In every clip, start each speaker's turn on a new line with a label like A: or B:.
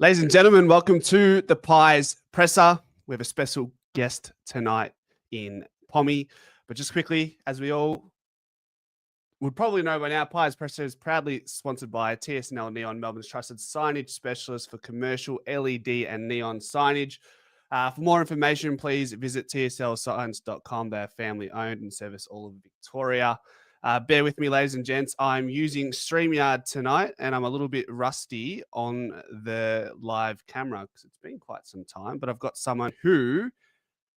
A: Ladies and gentlemen, welcome to the Pies Presser. We have a special guest tonight in Pommy. But just quickly, as we all would probably know by now, Pies Presser is proudly sponsored by TSNL Neon, Melbourne's trusted signage specialist for commercial LED and neon signage. For more information, please visit tslsigns.com. They are family owned and service all of Victoria. Bear with me, ladies and gents. I'm using StreamYard tonight, and I'm a little bit rusty on the live camera because it's been quite some time. But I've got someone who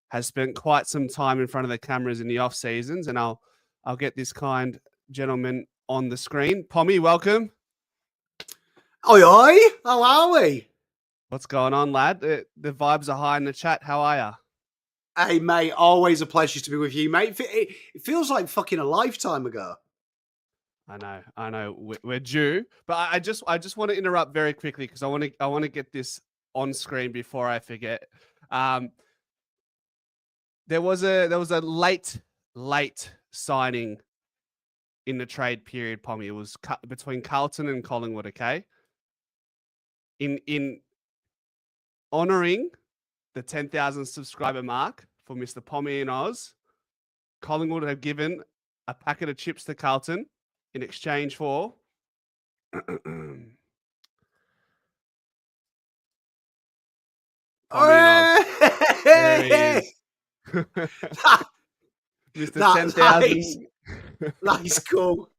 A: has spent quite some time in front of the cameras in the off seasons, and I'll get this kind gentleman on the screen. Pommy, welcome.
B: Oi, oi! How are we?
A: What's going on, lad? The vibes are high in the chat. How are you?
B: Hey, mate, always a pleasure to be with you, mate. It feels like fucking a lifetime ago.
A: I know. We're due, but I just want to interrupt very quickly because I want to get this on screen before I forget. There was a late signing in the trade period, Pommy. It was between Carlton and Collingwood. Okay, in honouring the 10,000 subscriber mark for Mr. Pommy and Oz, Collingwood have given a packet of chips to Carlton in exchange for Pommy and Oz. There he is. Mr. 10,000.
B: Nice, cool.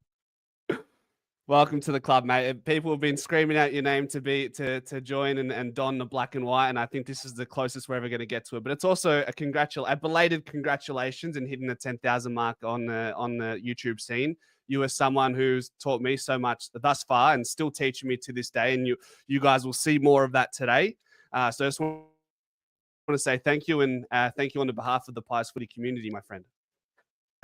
A: Welcome to the club, mate. People have been screaming out your name to join and don the black and white, and I think this is the closest we're ever going to get to it. But it's also a belated congratulations and hitting the 10,000 mark on the YouTube scene. You are someone who's taught me so much thus far and still teaching me to this day, and you guys will see more of that today. So I just want to say thank you, and thank you on the behalf of the Pies footy community, my friend.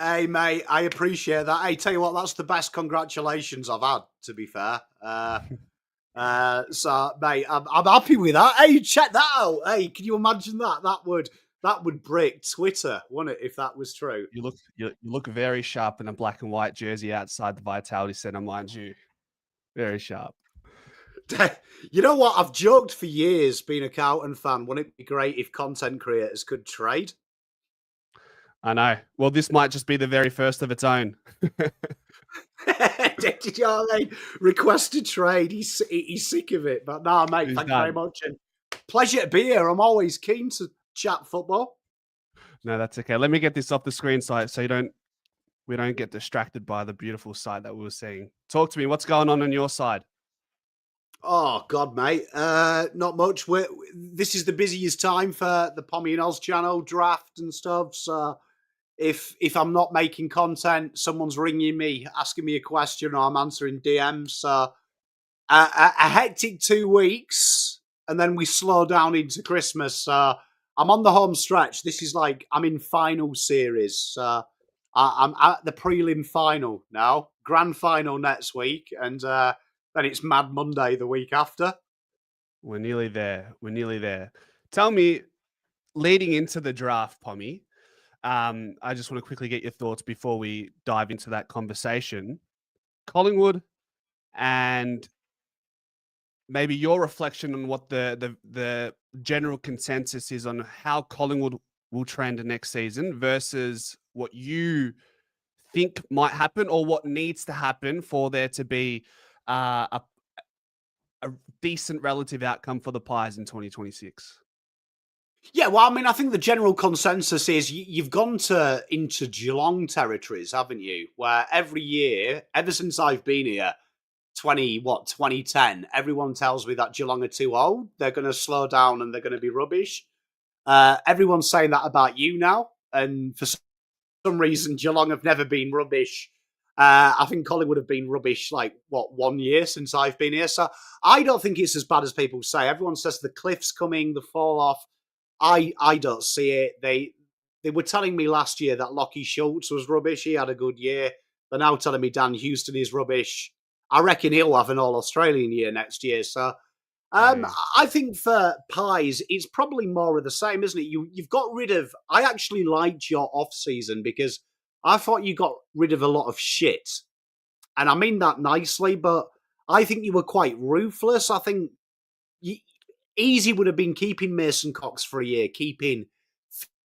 B: Hey, mate, I appreciate that. Hey, tell you what, that's the best congratulations I've had, to be fair. So, mate, I'm happy with that. Hey, check that out. Hey, can you imagine that? That would break Twitter, wouldn't it, if that was true?
A: You look very sharp in a black and white jersey outside the Vitality Centre, mind you. Very sharp.
B: You know what? I've joked for years, being a Carlton fan, wouldn't it be great if content creators could trade?
A: I know. Well, this might just be the very first of its own.
B: Did you know what I mean? Request to trade. He's sick of it. But no, mate, thank you very much. And pleasure to be here. I'm always keen to chat football.
A: No, that's okay. Let me get this off the screen so we don't get distracted by the beautiful sight that we were seeing. Talk to me. What's going on your side?
B: Oh, God, mate. Not much. This is the busiest time for the Pommy and Oz channel, draft and stuff. So if I'm not making content, someone's ringing me, asking me a question, or I'm answering DMs. So a hectic 2 weeks, and then we slow down into Christmas. So I'm on the home stretch. This is like I'm in final series. I'm at the prelim final now, grand final next week, and then it's Mad Monday the week after.
A: We're nearly there. Tell me, leading into the draft, Pommy, I just want to quickly get your thoughts before we dive into that conversation. Collingwood, and maybe your reflection on what the general consensus is on how Collingwood will trend next season versus what you think might happen or what needs to happen for there to be a decent relative outcome for the Pies in 2026.
B: Yeah, well, I mean, I think the general consensus is you've gone into Geelong territories, haven't you? Where every year, ever since I've been here, 2010, everyone tells me that Geelong are too old. They're going to slow down and they're going to be rubbish. Everyone's saying that about you now. And for some reason, Geelong have never been rubbish. I think Collingwood have been rubbish, 1 year since I've been here. So I don't think it's as bad as people say. Everyone says the cliff's coming, the fall off. I don't see it. They were telling me last year that Lockie Schultz was rubbish. He had a good year. They're now telling me Dan Houston is rubbish. I reckon he'll have an All-Australian year next year. So I think for Pies, it's probably more of the same, isn't it? You've got rid of... I actually liked your off-season because I thought you got rid of a lot of shit. And I mean that nicely, but I think you were quite ruthless. I think easy would have been keeping Mason Cox for a year, keeping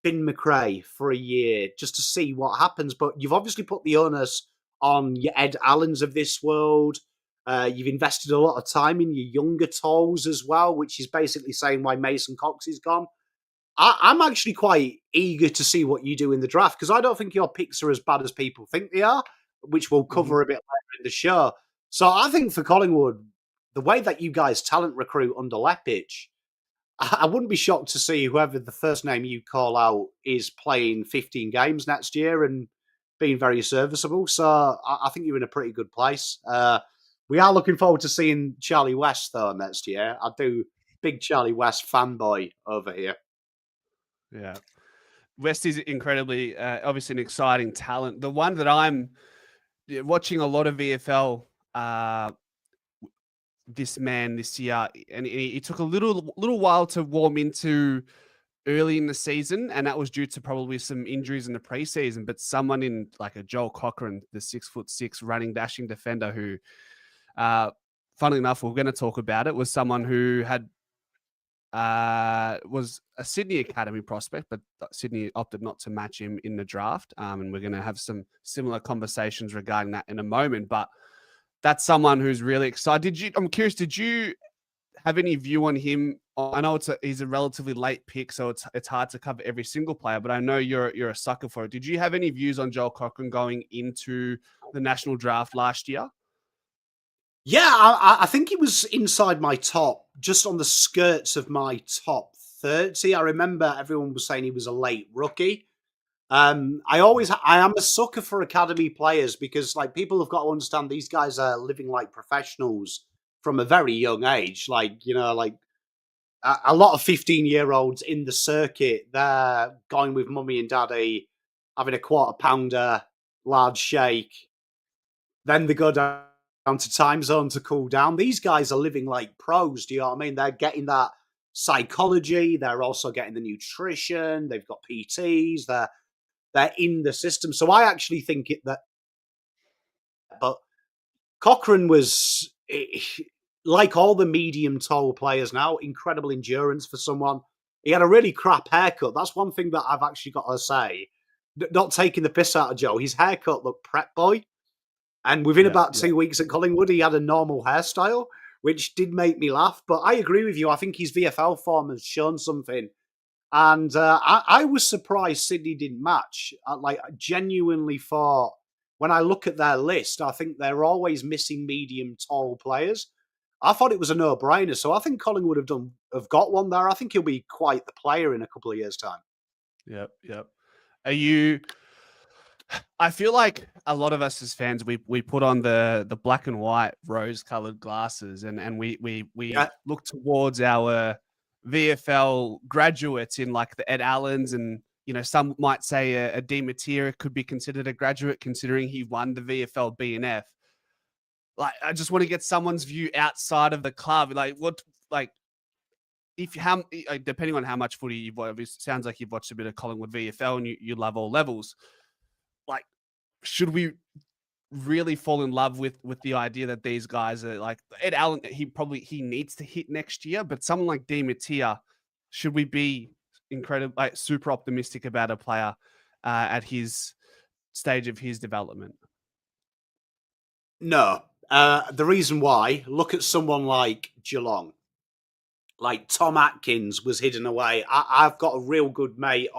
B: Finn McRae for a year, just to see what happens. But you've obviously put the onus on your Ed Allens of this world. You've invested a lot of time in your younger tolls as well, which is basically saying why Mason Cox is gone. I'm actually quite eager to see what you do in the draft because I don't think your picks are as bad as people think they are, which we'll cover a bit later in the show. So I think for Collingwood, the way that you guys talent recruit under Lepich, I wouldn't be shocked to see whoever the first name you call out is playing 15 games next year and being very serviceable. So I think you're in a pretty good place. We are looking forward to seeing Charlie West, though, next year. I do. Big Charlie West fanboy over here.
A: Yeah. West is incredibly, obviously, an exciting talent. The one that I'm watching a lot of VFL this year, and it took a little while to warm into early in the season, and that was due to probably some injuries in the preseason. But someone in like a Joel Cochran, the 6'6" running dashing defender, who, funnily enough, we're going to talk about it, was someone who had was a Sydney Academy prospect, but Sydney opted not to match him in the draft. And we're going to have some similar conversations regarding that in a moment. But that's someone who's really excited. I'm curious, did you have any view on him? I know he's a relatively late pick, so it's hard to cover every single player, but I know you're a sucker for it. Did you have any views on Joel Cochran going into the national draft last year?
B: Yeah, I think he was inside my top, just on the skirts of my top 30. I remember everyone was saying he was a late rookie. I am a sucker for academy players because, like, people have got to understand these guys are living like professionals from a very young age. Like, you know, like a lot of 15-year-olds in the circuit, they're going with mummy and daddy, having a quarter pounder, large shake. Then they go down to time zone to cool down. These guys are living like pros. Do you know what I mean? They're getting that psychology. They're also getting the nutrition. They've got PTs. They're in the system. So I actually think but Cochrane was, like all the medium tall players now, incredible endurance for someone. He had a really crap haircut. That's one thing that I've actually got to say. Not taking the piss out of Joe. His haircut looked prep boy. And within about 2 weeks at Collingwood, he had a normal hairstyle, which did make me laugh. But I agree with you. I think his VFL form has shown something. And I was surprised Sydney didn't match. I genuinely thought, when I look at their list, I think they're always missing medium tall players. I thought it was a no-brainer. So I think Collingwood have got one there. I think he'll be quite the player in a couple of years' time.
A: Yep. I feel like a lot of us as fans, we put on the black and white rose-colored glasses, and we look towards our VFL graduates in like the Ed Allens, and some might say a Di Mattia could be considered a graduate considering he won the VFL BNF. Like, I just want to get someone's view outside of the club. Depending on how much footy you've watched, it sounds like you've watched a bit of Collingwood VFL and you love all levels. Like, should we really fall in love with the idea that these guys are like Ed Allen? He needs to hit next year, but someone like Di Mattia, should we be super optimistic about a player at his stage of his development?
B: No. The reason why, look at someone like Geelong. Like Tom Atkins was hidden away. I've got a real good mate,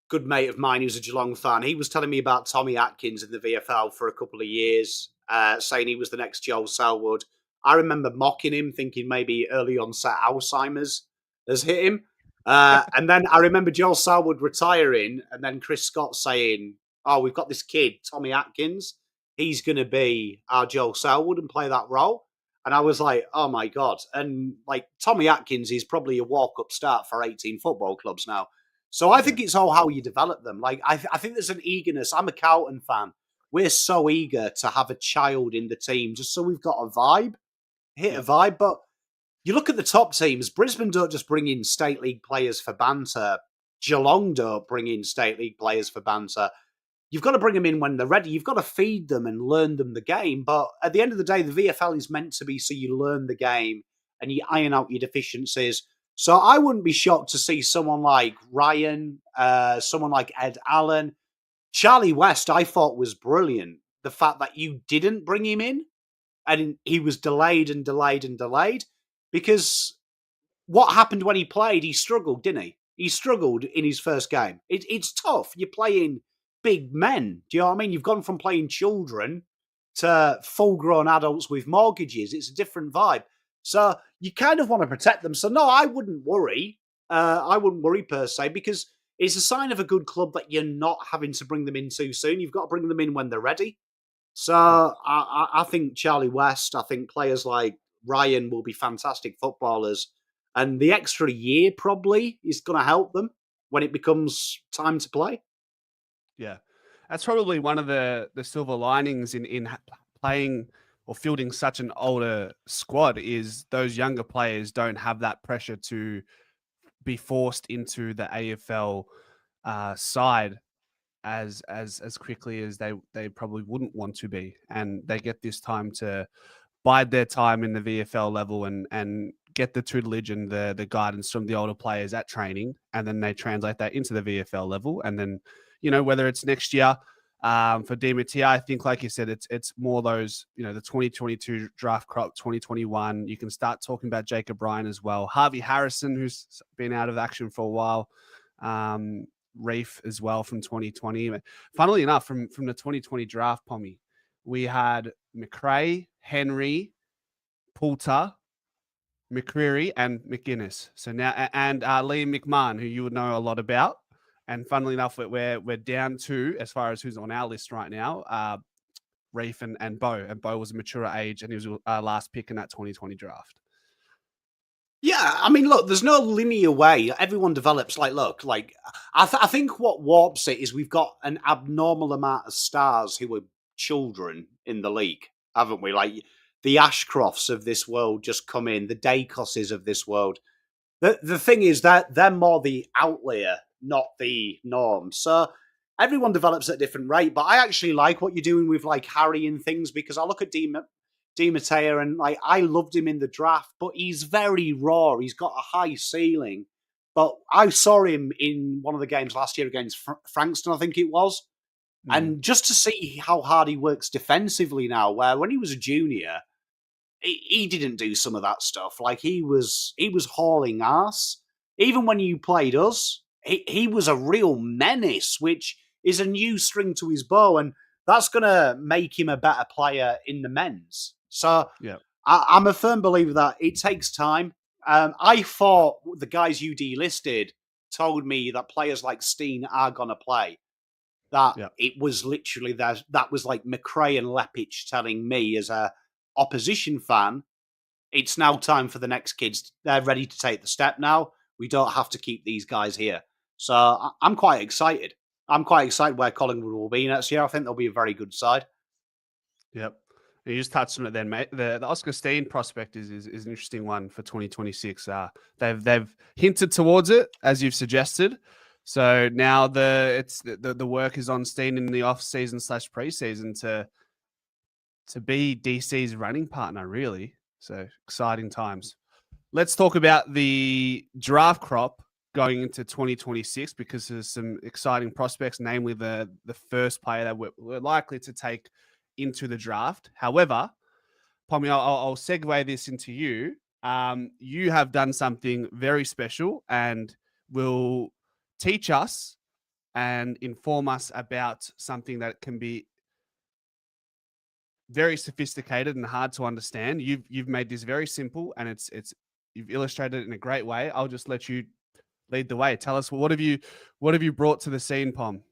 B: good mate of mine who's a Geelong fan. He was telling me about Tommy Atkins in the VFL for a couple of years, saying he was the next Joel Selwood. I remember mocking him, thinking maybe early onset Alzheimer's has hit him. And then I remember Joel Selwood retiring, and then Chris Scott saying, "Oh, we've got this kid, Tommy Atkins. He's going to be our Joel Selwood and play that role." And I was like, oh my God. And like Tommy Atkins is probably a walk-up start for 18 football clubs now. So I think it's all how you develop them. Like, I think there's an eagerness. I'm a Carlton fan. We're so eager to have a child in the team just so we've got a vibe, a vibe. But you look at the top teams, Brisbane don't just bring in State League players for banter. Geelong don't bring in State League players for banter. You've got to bring them in when they're ready. You've got to feed them and learn them the game. But at the end of the day, the VFL is meant to be so you learn the game and you iron out your deficiencies. So I wouldn't be shocked to see someone like Ryan, someone like Ed Allen. Charlie West, I thought was brilliant. The fact that you didn't bring him in and he was delayed and delayed and delayed, because what happened when he played? He struggled, didn't he? He struggled in his first game. It's tough. You're playing big men. Do you know what I mean? You've gone from playing children to full-grown adults with mortgages. It's a different vibe. So you kind of want to protect them. So no, I wouldn't worry. I wouldn't worry per se, because it's a sign of a good club that you're not having to bring them in too soon. You've got to bring them in when they're ready. So I think Charlie West, I think players like Ryan will be fantastic footballers. And the extra year probably is going to help them when it becomes time to play.
A: Yeah, that's probably one of the silver linings in playing or fielding such an older squad is those younger players don't have that pressure to be forced into the AFL side as quickly as they probably wouldn't want to be, and they get this time to bide their time in the VFL level and get the tutelage and the guidance from the older players at training, and then they translate that into the VFL level, and then whether it's next year. For Di Mattia, I think, like you said, it's more those, the 2022 draft crop, 2021. You can start talking about Jacob Ryan as well. Harvey Harrison, who's been out of action for a while. Reef as well from 2020. Funnily enough, from the 2020 draft, Pommy, we had McRae, Henry, Poulter, McCreary, and McGuinness. So now, and Liam McMahon, who you would know a lot about. And funnily enough, we're down to, as far as who's on our list right now, Reef and Bo. And Bo was a mature age, and he was our last pick in that 2020 draft.
B: Yeah, I mean, look, there's no linear way. Everyone develops. I think what warps it is we've got an abnormal amount of stars who are children in the league, haven't we? Like the Ashcrofts of this world just come in, the Dacoses of this world. The thing is that they're more the outlier, not the norm. So everyone develops at a different rate. But I actually like what you're doing with like Harry and things, because I look at Di Mattia, and like I loved him in the draft, but he's very raw. He's got a high ceiling. But I saw him in one of the games last year against Frankston, I think it was. And just to see how hard he works defensively now, where when he was a junior, he didn't do some of that stuff. Like he was hauling ass. Even when you played us, he was a real menace, which is a new string to his bow, and that's going to make him a better player in the men's. So
A: yeah,
B: I'm a firm believer that it takes time. I thought the guys you delisted told me that players like Steen are going to play. That it was literally that was like McRae and Lepich telling me as a opposition fan, it's now time for the next kids. They're ready to take the step now. We don't have to keep these guys here. So I'm quite excited. I'm quite excited where Collingwood will be next year. I think they'll be a very good side.
A: Yep. You just touched on it then, mate. The Oscar Steen prospect is an interesting one for 2026. They've hinted towards it, as you've suggested. So now the work is on Steen in the off season / preseason to be DC's running partner, really. So exciting times. Let's talk about the draft crop going into 2026, because there's some exciting prospects, namely the first player that we're likely to take into the draft. However, Pommy, I'll segue this into you. You have done something very special and will teach us and inform us about something that can be very sophisticated and hard to understand. You've made this very simple, and it's you've illustrated it in a great way. I'll just let you lead the way. Tell us, what have you brought to the scene, Pom?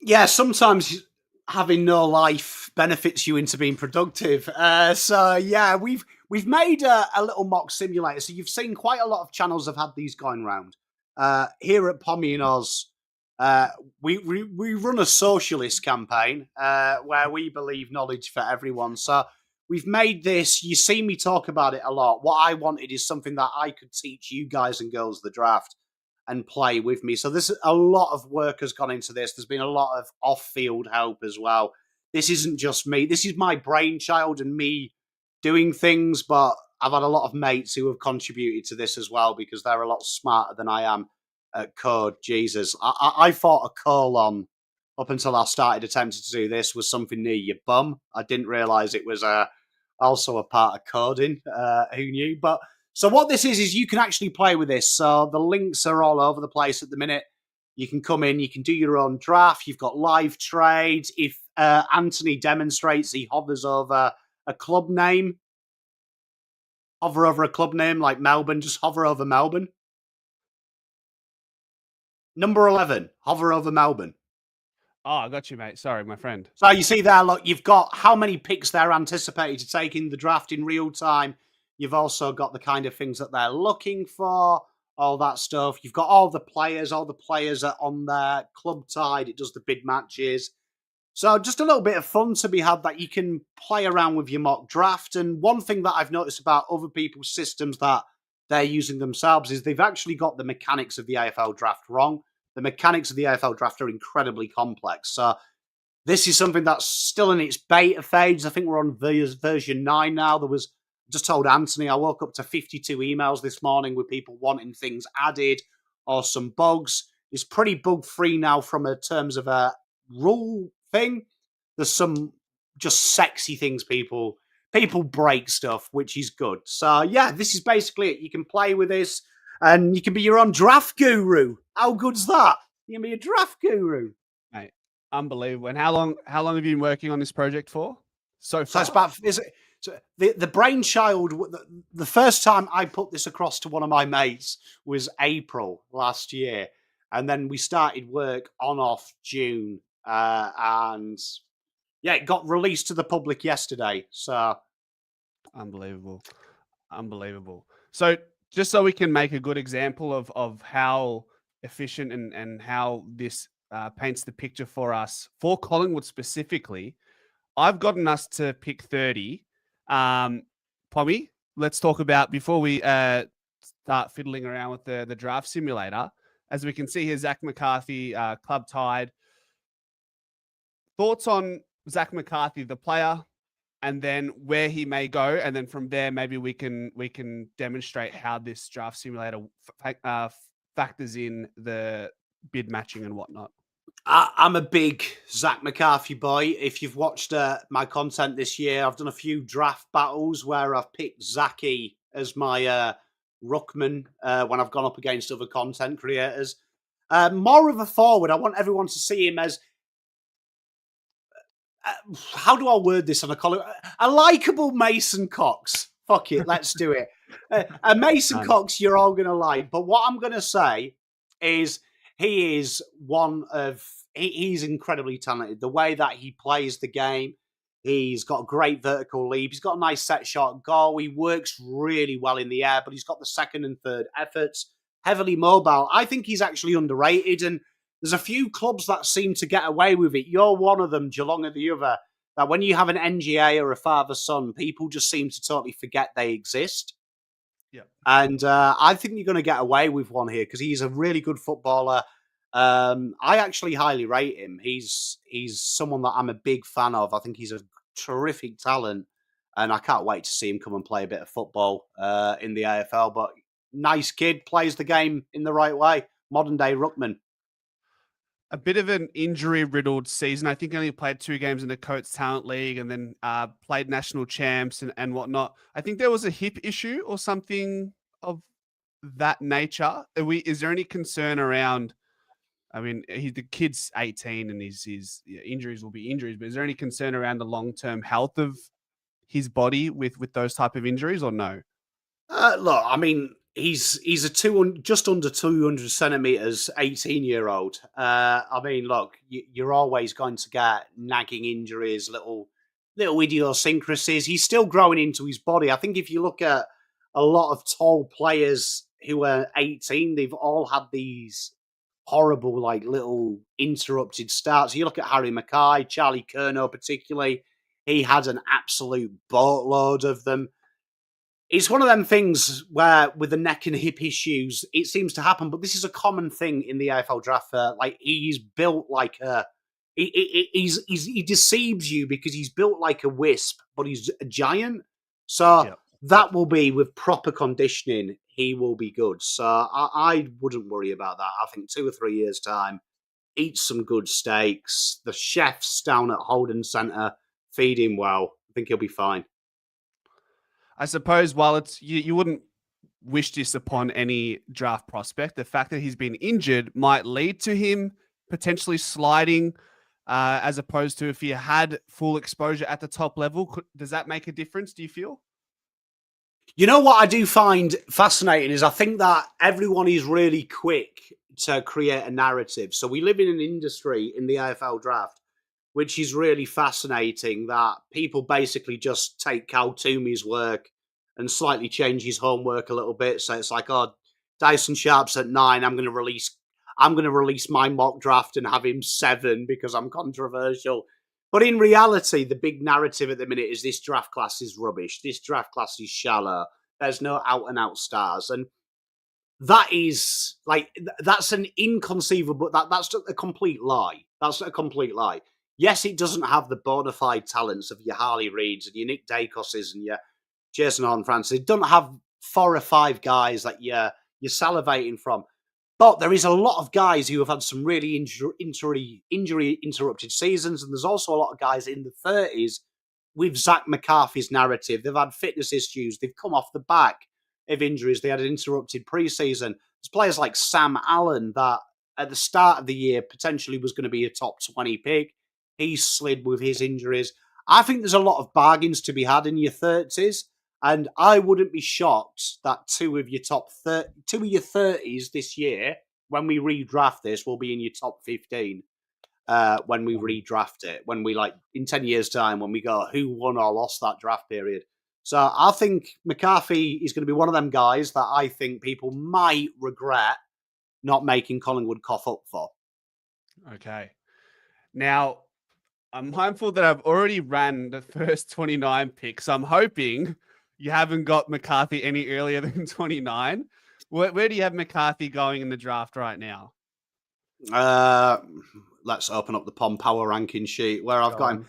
B: Yeah, sometimes having no life benefits you into being productive. So yeah, we've made a little mock simulator. So you've seen quite a lot of channels have had these going around. Here at Pommy and Oz, we run a socialist campaign where we believe knowledge for everyone. So we've made this. You see me talk about it a lot. What I wanted is something that I could teach you guys and girls the draft and play with me. So this a lot of work has gone into this. There's been a lot of off-field help as well. This isn't just me. This is my brainchild and me doing things, but I've had a lot of mates who have contributed to this as well because they're a lot smarter than I am at code. Jesus, I thought a colon up until I started attempting to do this was something near your bum. I didn't realize it was also a part of coding. Who knew? But so what this is you can actually play with this. So the links are all over the place at the minute. You can come in, you can do your own draft. You've got live trades. If Anthony demonstrates, he hovers over a club name. Hover over a club name like Melbourne. Just hover over Melbourne. Number 11. Hover over Melbourne.
A: Oh, I got you, mate. Sorry, my friend.
B: So you see there, look, you've got how many picks they're anticipated to take in the draft in real time. You've also got the kind of things that they're looking for, all that stuff. You've got all the players are on their club tide. It does the bid matches. So just a little bit of fun to be had that you can play around with your mock draft. And one thing that I've noticed about other people's systems that they're using themselves is they've actually got the mechanics of the AFL draft wrong. The mechanics of the AFL draft are incredibly complex. So this is something that's still in its beta phase. I think we're on version 9 now. Just told Anthony, I woke up to 52 emails this morning with people wanting things added or some bugs. It's pretty bug free now from a terms of a rule thing. There's some just sexy things people break stuff, which is good. So yeah, this is basically it. You can play with this and you can be your own draft guru. How good's that? You can be a draft guru.
A: Mate, unbelievable. And how long have you been working on this project for? So far?
B: So the brainchild, the first time I put this across to one of my mates was April last year. And then we started work on off June. And yeah, it got released to the public yesterday. So
A: unbelievable. So just so we can make a good example of how efficient and how this paints the picture for us, for Collingwood specifically, I've gotten us to pick 30. Pommy, let's talk about, before we start fiddling around with the draft simulator, as we can see here, Zac McCarthy, club tied. Thoughts on Zac McCarthy, the player, and then where he may go, and then from there maybe we can demonstrate how this draft simulator factors in the bid matching and whatnot.
B: I'm a big Zac McCarthy boy. If you've watched my content this year, I've done a few draft battles where I've picked Zachy as my ruckman when I've gone up against other content creators. More of a forward. I want everyone to see him as how do I word this on a likable Mason Cox. Fuck it, let's do it. A Mason Cox you're all going to like. But what I'm going to say is he is he's incredibly talented. The way that he plays the game, he's got a great vertical leap. He's got a nice set shot goal. He works really well in the air, but he's got the second and third efforts. Heavily mobile. I think he's actually underrated, and there's a few clubs that seem to get away with it. You're one of them, Geelong are the other. That when you have an NGA or a father-son, people just seem to totally forget they exist.
A: Yeah.
B: And I think you're going to get away with one here because he's a really good footballer. I actually highly rate him. He's someone that I'm a big fan of. I think he's a terrific talent, and I can't wait to see him come and play a bit of football in the AFL. But nice kid, plays the game in the right way. Modern day ruckman.
A: A bit of an injury-riddled season. I think he only played 2 games in the Coates Talent League and then played national champs and whatnot. I think there was a hip issue or something of that nature. Is there any concern around, I mean, the kid's 18 and his injuries will be injuries, but is there any concern around the long-term health of his body with those type of injuries or no?
B: Look, I mean, he's just under 200 centimeters, 18-year-old. I mean, look, you're always going to get nagging injuries, little idiosyncrasies. He's still growing into his body. I think if you look at a lot of tall players who are 18, they've all had these horrible, like, little interrupted starts. You look at Harry Mackay, Charlie Curnow particularly, he had an absolute boatload of them. It's one of them things where with the neck and hip issues, it seems to happen, but this is a common thing in the AFL draft. Like, he's built like he deceives you because he's built like a wisp, but he's a giant. So that will be with proper conditioning. He will be good. So I wouldn't worry about that. I think 2 or 3 years' time, eat some good steaks. The chefs down at Holden Centre feed him well. I think he'll be fine.
A: I suppose while it's you wouldn't wish this upon any draft prospect, the fact that he's been injured might lead to him potentially sliding, as opposed to if he had full exposure at the top level. Does that make a difference? Do you feel?
B: You know what I do find fascinating is I think that everyone is really quick to create a narrative. So we live in an industry in the AFL draft, which is really fascinating that people basically just take Cal Toomey's work and slightly change his homework a little bit. So it's like, oh, Dyson Sharp's at 9. I'm going to release my mock draft and have him 7 because I'm controversial. But in reality, the big narrative at the minute is this draft class is rubbish. This draft class is shallow. There's no out and out stars. And that is like, that's an inconceivable, that's a complete lie. That's a complete lie. Yes, it doesn't have the bona fide talents of your Harley Reeds and your Nick Dacoses and your Jason Horn-Francis. It doesn't have 4 or 5 guys that you're salivating from. But there is a lot of guys who have had some really injury interrupted seasons, and there's also a lot of guys in the 30s with Zac McCarthy's narrative. They've had fitness issues. They've come off the back of injuries. They had an interrupted preseason. There's players like Sam Allen that at the start of the year potentially was going to be a top 20 pick. He slid with his injuries. I think there's a lot of bargains to be had in your 30s. And I wouldn't be shocked that 2 of your 30s this year, when we redraft this, will be in your top 15 when we redraft it. When we, like, in 10 years' time, when we go, who won or lost that draft period? So I think McCarthy is going to be one of them guys that I think people might regret not making Collingwood cough up for.
A: Okay. Now, I'm mindful that I've already ran the first 29 picks. So I'm hoping you haven't got McCarthy any earlier than 29. Where do you have McCarthy going in the draft right now?
B: Let's open up the POM power ranking sheet where I've got him.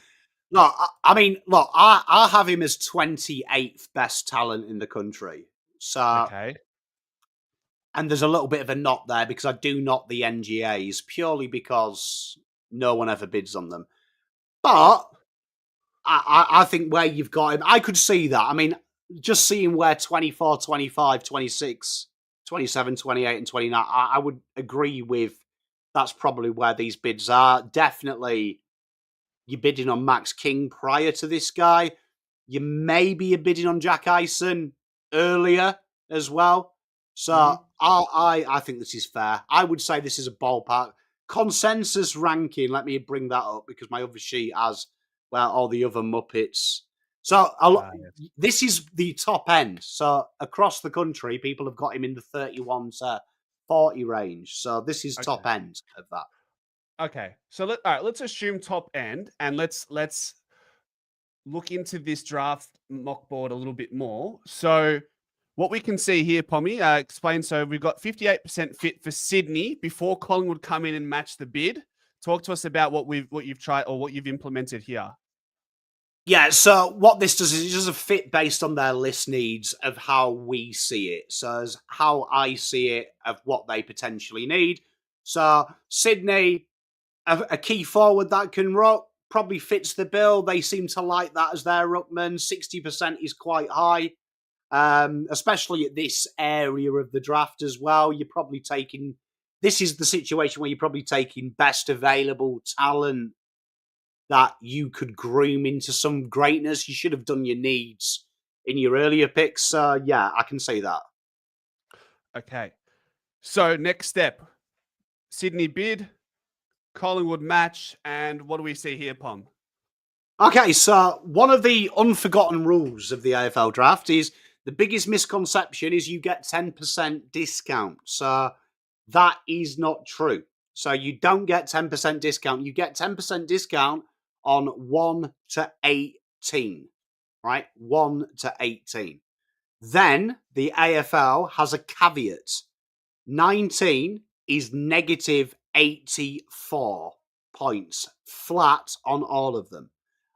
B: No, I have him as 28th best talent in the country. So,
A: okay.
B: And there's a little bit of a knot there because I do knot the NGAs purely because no one ever bids on them. But I think where you've got him, I could see that. I mean, just seeing where 24, 25, 26, 27, 28, and 29, I would agree with that's probably where these bids are. Definitely, you're bidding on Max King prior to this guy. You maybe are bidding on Jack Eisen earlier as well. So I think this is fair. I would say this is a ballpark. Consensus ranking, let me bring that up because my other sheet has, well, all the other Muppets. So this is the top end. So across the country, people have got him in the 31 to 40 range. So this is top end of that.
A: Okay. So let's assume top end and let's look into this draft mock board a little bit more. So what we can see here, Pommy, explain. So we've got 58% fit for Sydney before Collingwood come in and match the bid. Talk to us about what you've tried or what you've implemented here.
B: Yeah, so what this does is it does a fit based on their list needs of how we see it. So as how I see it of what they potentially need. So Sydney, a key forward that can ruck, probably fits the bill. They seem to like that as their ruckman. 60% is quite high, especially at this area of the draft as well. You're probably taking... This is the situation where you're probably taking best available talent that you could groom into some greatness. You should have done your needs in your earlier picks. Yeah, I can say that.
A: Okay. So next step, Sydney bid, Collingwood match, and what do we see here, Pom?
B: Okay, so one of the unforgotten rules of the AFL draft is the biggest misconception is you get 10% discount. So that is not true. So you don't get 10% discount. You get 10% discount on 1 to 18, right? 1 to 18. Then the AFL has a caveat. 19 is negative 84 points, flat on all of them.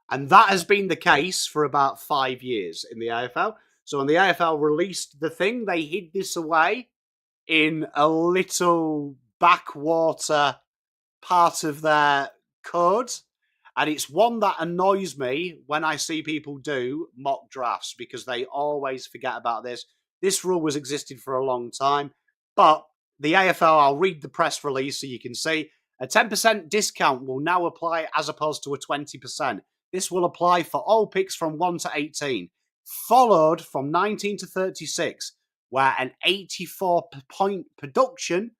B: And that has been the case for about 5 years in the AFL. So when the AFL released the thing, they hid this away in a little backwater part of their code. And it's one that annoys me when I see people do mock drafts because they always forget about this. This rule was existed for a long time, but the AFL, I'll read the press release so you can see, a 10% discount will now apply as opposed to a 20%. This will apply for all picks from 1 to 18, followed from 19 to 36, where an 84-point production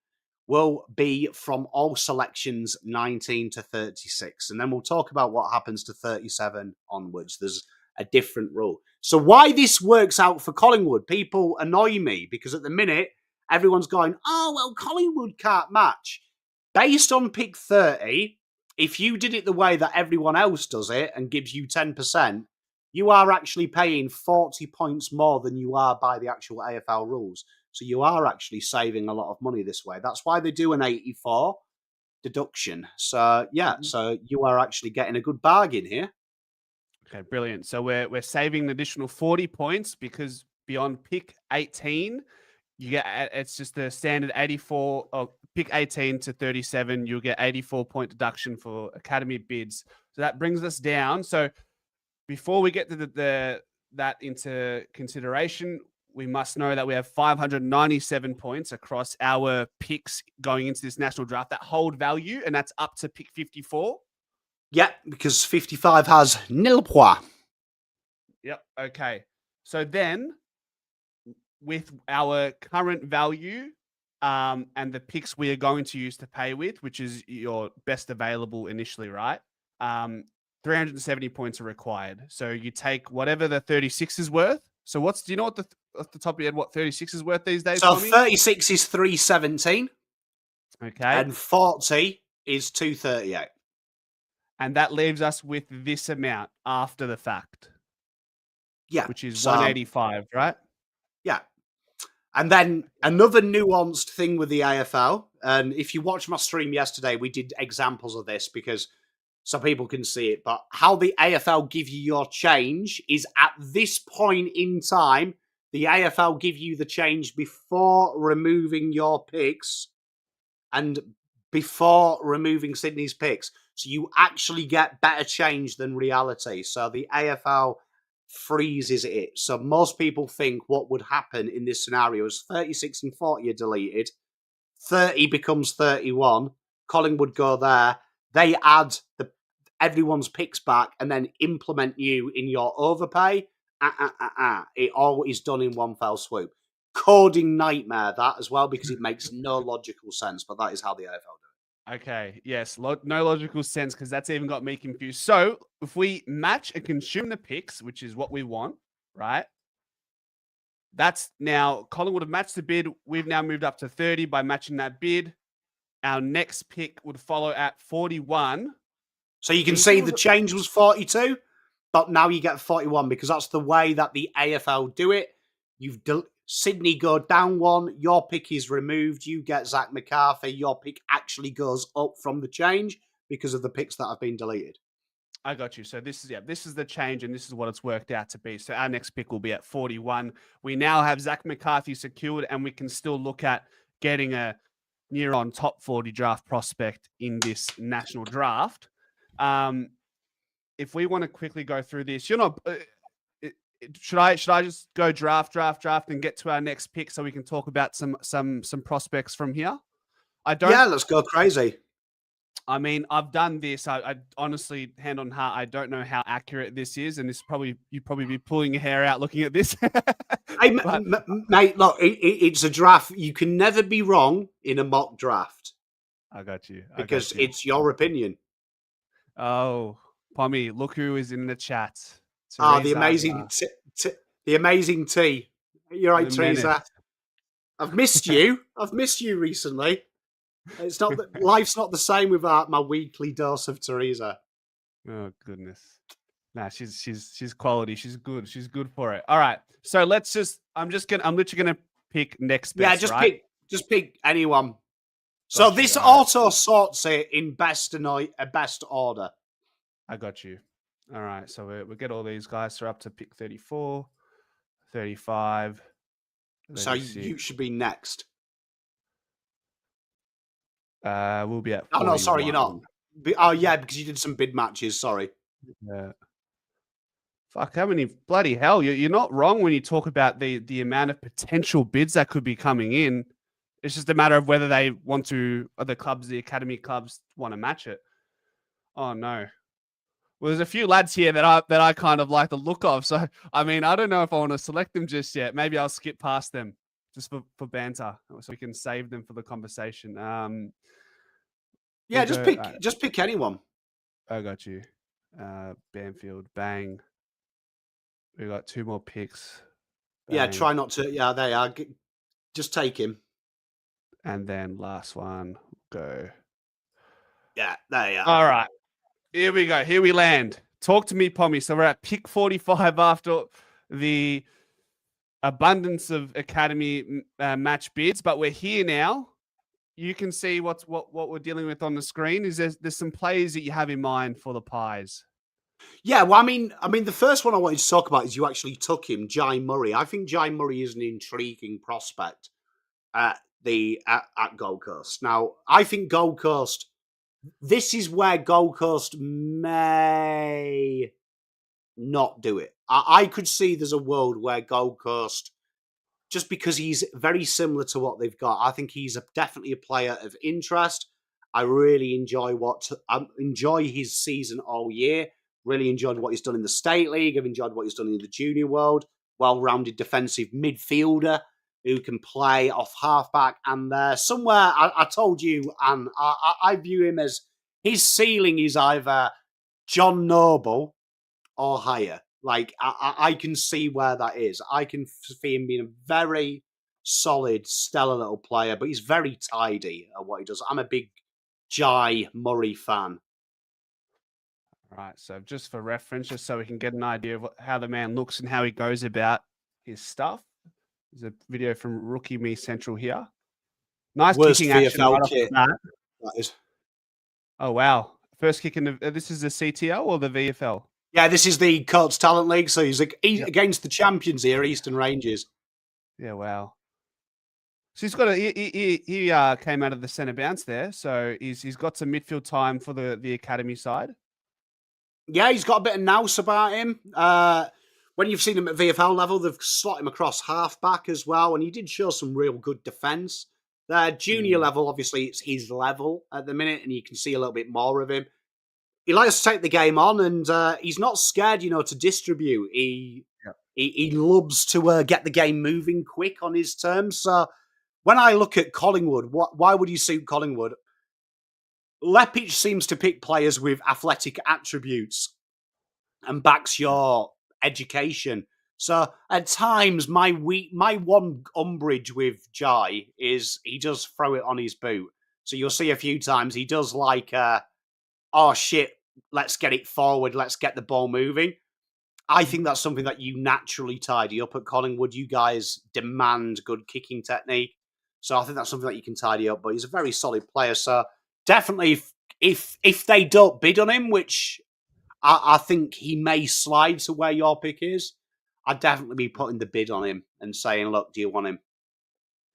B: will be from all selections 19 to 36. And then we'll talk about what happens to 37 onwards. There's a different rule. So why this works out for Collingwood, people annoy me because at the minute, everyone's going, oh, well, Collingwood can't match. Based on pick 30, if you did it the way that everyone else does it and gives you 10%, you are actually paying 40 points more than you are by the actual AFL rules. So you are actually saving a lot of money this way. That's why they do an 84 deduction. So yeah, so you are actually getting a good bargain here.
A: Okay, brilliant. So we're saving an additional 40 points because beyond pick 18, you get it's just the standard 84 or pick 18 to 37, you'll get 84-point deduction for academy bids. So that brings us down. So before we get to that into consideration, we must know that we have 597 points across our picks going into this national draft that hold value, and that's up to pick 54.
B: Yeah, because 55 has nil points.
A: Yep. Okay. So then, with our current value and the picks we are going to use to pay with, which is your best available initially, right? 370 points are required. So you take whatever the 36 is worth. So do you know what off the top of your head, what 36 is worth these days?
B: So
A: Tommy?
B: 36 is 317.
A: Okay.
B: And 40 is 238.
A: And that leaves us with this amount after the fact.
B: Yeah.
A: Which is 185, right?
B: Yeah. And then another nuanced thing with the AFL, and if you watched my stream yesterday, we did examples of this because so people can see it, but how the AFL give you your change is at this point in time, the AFL give you the change before removing your picks and before removing Sydney's picks. So you actually get better change than reality. So the AFL freezes it. So most people think what would happen in this scenario is 36 and 40 are deleted. 30 becomes 31. Collingwood go there. They add everyone's picks back and then implement you in your overpay. It all is done in one fell swoop. Coding nightmare, that as well, because it makes no logical sense, but that is how the AFL do it.
A: Okay, yes, no logical sense because that's even got me confused. So if we match and consume the picks, which is what we want, right? That's now Collingwood have matched the bid. We've now moved up to 30 by matching that bid. Our next pick would follow at 41.
B: So you can see the change was 42, but now you get 41 because that's the way that the AFL do it. Sydney go down one, your pick is removed, you get Zac McCarthy, your pick actually goes up from the change because of the picks that have been deleted.
A: I got you. So this is the change and this is what it's worked out to be. So our next pick will be at 41. We now have Zac McCarthy secured and we can still look at getting a near on top 40 draft prospect in this national draft. If we want to quickly go through this, you're not. Should I just go draft and get to our next pick so we can talk about some prospects from here?
B: Yeah, let's go crazy.
A: I mean, I've done this. I honestly, hand on heart, I don't know how accurate this is, and you'd probably be pulling your hair out looking at this.
B: Mate, look, it's a draft. You can never be wrong in a mock draft.
A: I got you.
B: Because it's your opinion.
A: Oh, Pommy, look who is in the chat.
B: The amazing T. You're right, Teresa. I've missed you. I've missed you recently. It's not that life's not the same without my weekly dose of Teresa.
A: Oh goodness. Nah, she's quality. She's good. She's good for it. All right. So I'm literally gonna pick next best.
B: Yeah, just pick anyone. So this auto sorts it in best order.
A: I got you. All right. So we get all these guys. So we're up to pick 34, 35.
B: So
A: 36.
B: you should be next.
A: We'll be at 41.
B: Oh, no, sorry, you're not. Oh, yeah, because you did some bid matches. Sorry.
A: Yeah. Fuck, how many bloody hell? You're not wrong when you talk about the amount of potential bids that could be coming in. It's just a matter of whether they want to, or the clubs, the academy clubs, want to match it. Oh no. Well, there's a few lads here that I kind of like the look of. So I mean, I don't know if I want to select them just yet. Maybe I'll skip past them just for banter, so we can save them for the conversation.
B: Yeah,
A: we'll
B: just pick anyone.
A: I got you. Banfield, bang. We got 2 more picks. Bang.
B: Yeah, try not to. Yeah, they are. Just take him.
A: And then last one, go.
B: Yeah, there you are.
A: All right. Here we go. Here we land. Talk to me, Pommy. So we're at pick 45 after the abundance of academy match bids, but we're here now. You can see what we're dealing with on the screen. Is there's some players that you have in mind for the Pies?
B: Yeah, well, I mean, the first one I wanted to talk about is you actually took him, Jai Murray. I think Jai Murray is an intriguing prospect at Gold Coast. Now, I think Gold Coast. This is where Gold Coast may not do it. I could see there's a world where Gold Coast, just because he's very similar to what they've got, I think he's definitely a player of interest. I really enjoy his season all year. Really enjoyed what he's done in the State League. I've enjoyed what he's done in the junior world. Well-rounded defensive midfielder who can play off halfback. And somewhere, I told you, and I view him as his ceiling is either John Noble or higher. Like, I can see where that is. I can see him being a very solid, stellar little player, but he's very tidy at what he does. I'm a big Jai Murray fan.
A: Right. So just for reference, just so we can get an idea of how the man looks and how he goes about his stuff. There's a video from Rookie Me Central here. Nice
B: Worst
A: kicking action
B: VFL
A: right off the bat.
B: That is.
A: Oh, wow. First kick in the... this is the CTL or the VFL?
B: Yeah, this is the Coates Talent League, so he's against the champions here, Eastern Rangers.
A: Yeah, wow. So he's got he came out of the centre bounce there, so he's got some midfield time for the academy side.
B: Yeah, he's got a bit of nous about him. When you've seen him at VFL level, they've slot him across halfback as well, and he did show some real good defence. The junior level, obviously, it's his level at the minute, and you can see a little bit more of him. He likes to take the game on, and he's not scared, to distribute. He loves to get the game moving quick on his terms. So when I look at Collingwood, why would you suit Collingwood? Lepic seems to pick players with athletic attributes and backs your education. So at times, my one umbrage with Jai is he does throw it on his boot. So you'll see a few times he does like, oh shit, let's get it forward, let's get the ball moving. I think that's something that you naturally tidy up at Collingwood. You guys demand good kicking technique. So I think that's something that you can tidy up. But he's a very solid player. So definitely, if they don't bid on him, which I think he may slide to where your pick is, I'd definitely be putting the bid on him and saying, look, do you want him?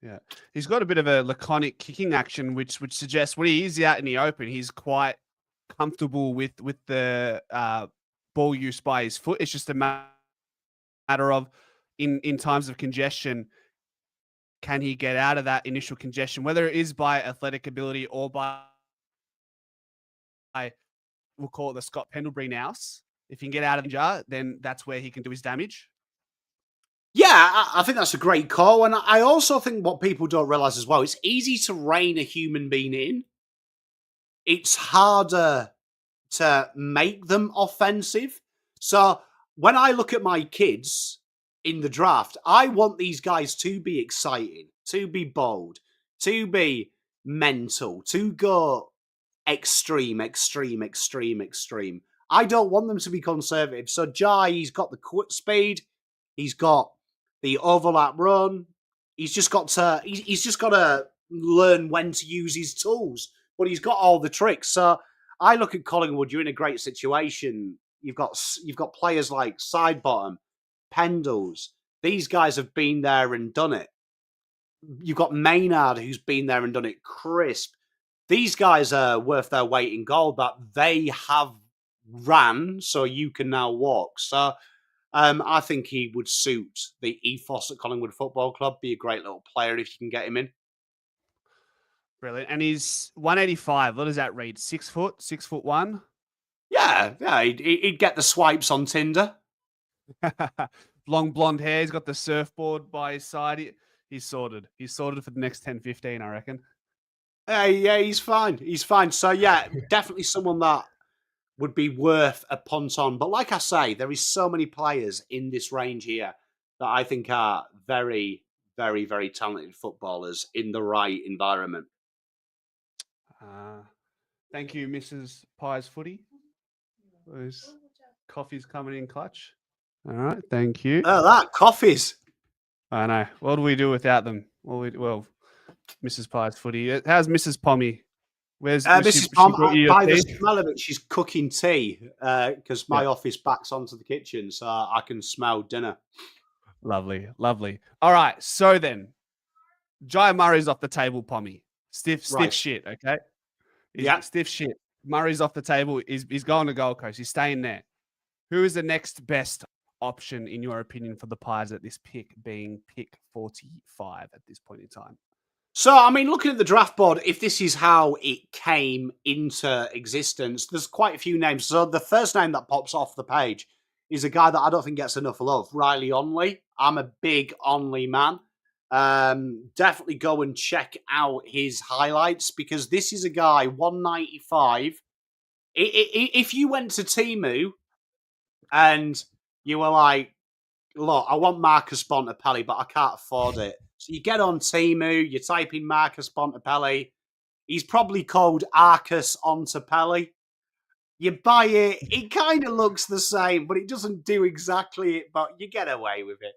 A: Yeah. He's got a bit of a laconic kicking action, which suggests when he is out in the open, he's quite comfortable with the ball use by his foot. It's just a matter of in times of congestion, can he get out of that initial congestion, whether it is by athletic ability or by we'll call it the Scott Pendlebury nous. If he can get out of the jar, then that's where he can do his damage.
B: Yeah, I think that's a great call. And I also think what people don't realise as well, it's easy to rein a human being in. It's harder to make them offensive. So when I look at my kids in the draft, I want these guys to be exciting, to be bold, to be mental, to go extreme. I don't want them to be conservative. So Jai, he's got the quick speed, he's got the overlap run. He's just got to learn when to use his tools, but he's got all the tricks. So I look at Collingwood. You're in a great situation. You've got players like Sidebottom, Pendles, These guys have been there and done it. You've got Maynard, who's been there and done it. Crisp. These guys are worth their weight in gold, that they have ran, so you can now walk. So I think he would suit the ethos at Collingwood Football Club. Be a great little player if you can get him in.
A: Brilliant. And he's 185. What does that read? 6 foot, 6'1"?
B: Yeah, he'd get the swipes on Tinder.
A: Long blonde hair. He's got the surfboard by his side. He's sorted. He's sorted for the next 10, 15, I reckon.
B: Yeah, he's fine. He's fine. So, yeah, definitely someone that would be worth a punt on. But like I say, there is so many players in this range here that I think are very, very, very talented footballers in the right environment.
A: Thank you, Mrs. Pies Footy. Those coffees coming in clutch. All right, thank you.
B: Oh, that coffees.
A: I know. What do we do without them? Well, Mrs. Pies Footy. How's Mrs. Pommy? Where's
B: Mrs. Pom? By the smell of it, she's cooking tea because my office backs onto the kitchen, so I can smell dinner.
A: Lovely, lovely. All right, so then, Jai Murray's off the table, Pommy. Stiff shit, okay? Stiff shit. Murray's off the table. He's going to Gold Coast. He's staying there. Who is the next best option, in your opinion, for the Pies at this pick, being pick 45 at this point in time?
B: So, I mean, looking at the draft board, if this is how it came into existence, there's quite a few names. So the first name that pops off the page is a guy that I don't think gets enough love, Riley Onley. I'm a big Onley man. Definitely go and check out his highlights because this is a guy, 195. If you went to Temu and you were like, look, I want Marcus Bontempelli, but I can't afford it. So you get on Temu, you type in Marcus Bontempelli. He's probably called Arcus Ontapelli. You buy it, it kind of looks the same, but it doesn't do exactly it, but you get away with it.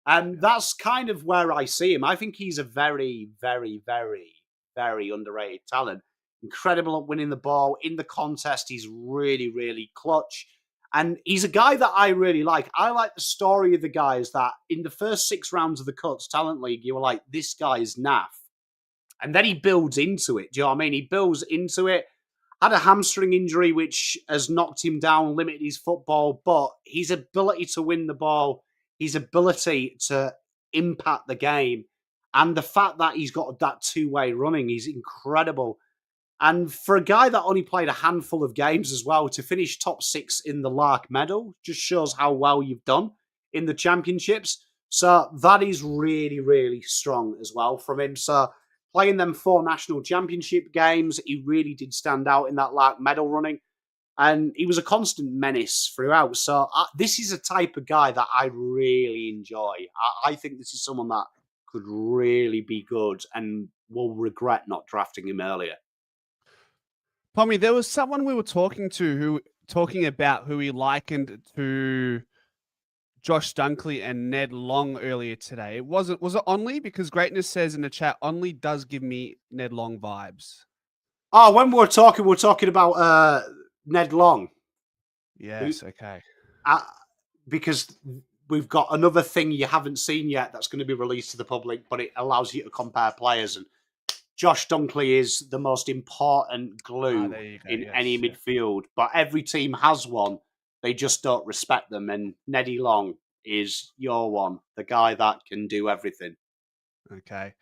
B: And that's kind of where I see him. I think he's a very, very, very, very underrated talent. Incredible at winning the ball. In the contest, he's really, really clutch. And he's a guy that I really like. I like the story of the guys that in the first 6 rounds of the Cuts Talent League, you were like, this guy is naff. And then he builds into it. Do you know what I mean? He builds into it. Had a hamstring injury, which has knocked him down, limited his football. But his ability to win the ball, his ability to impact the game, and the fact that he's got that two-way running, he's incredible. And for a guy that only played a handful of games as well, to finish top 6 in the Lark Medal just shows how well you've done in the championships. So that is really, really strong as well from him. So playing them 4 national championship games, he really did stand out in that Lark Medal running. And he was a constant menace throughout. So this is a type of guy that I really enjoy. I think this is someone that could really be good and will regret not drafting him earlier.
A: Pommy, there was someone we were talking about who he likened to Josh Dunkley and Ned Long earlier today. Was it Onley? Because Greatness says in the chat, Onley does give me Ned Long vibes.
B: Oh, when we're talking about Ned Long.
A: Yes, okay.
B: Because we've got another thing you haven't seen yet that's going to be released to the public, but it allows you to compare players. And Josh Dunkley is the most important glue in any midfield, but every team has one. They just don't respect them. And Neddy Long is your one, the guy that can do everything.
A: Okay.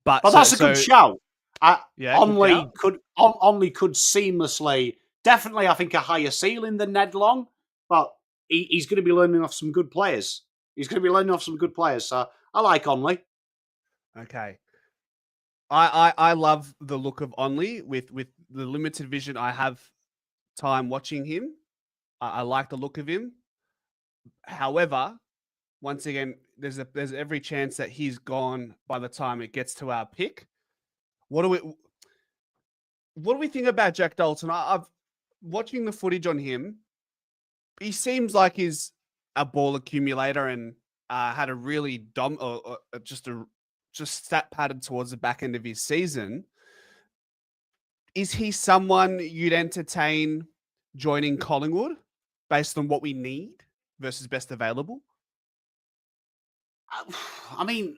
B: But that's a good shout. Onley could seamlessly, definitely, I think, a higher ceiling than Ned Long, but he's going to be learning off some good players. So I like Onley.
A: Okay. I love the look of Onley with the limited vision I have time watching him. I like the look of him. However, once again, there's every chance that he's gone by the time it gets to our pick. What do we think about Jack Dalton? I've watching the footage on him. He seems like he's a ball accumulator and had a really just stat pattern towards the back end of his season. Is he someone you'd entertain joining Collingwood based on what we need versus best available?
B: I mean,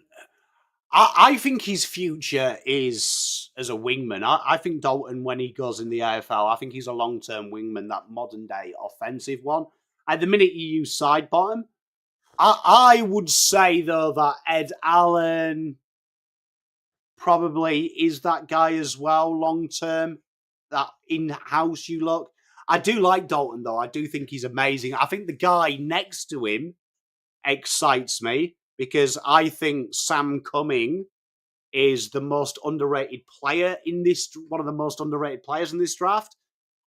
B: I think his future is as a wingman. I think Dalton, when he goes in the AFL, I think he's a long-term wingman, that modern-day offensive one. At the minute you use side bottom, I would say, though, that Ed Allen probably is that guy as well, long-term, that in-house you look. I do like Dalton, though. I do think he's amazing. I think the guy next to him excites me because I think Sam Cumming is the most underrated player in this, one of the most underrated players in this draft.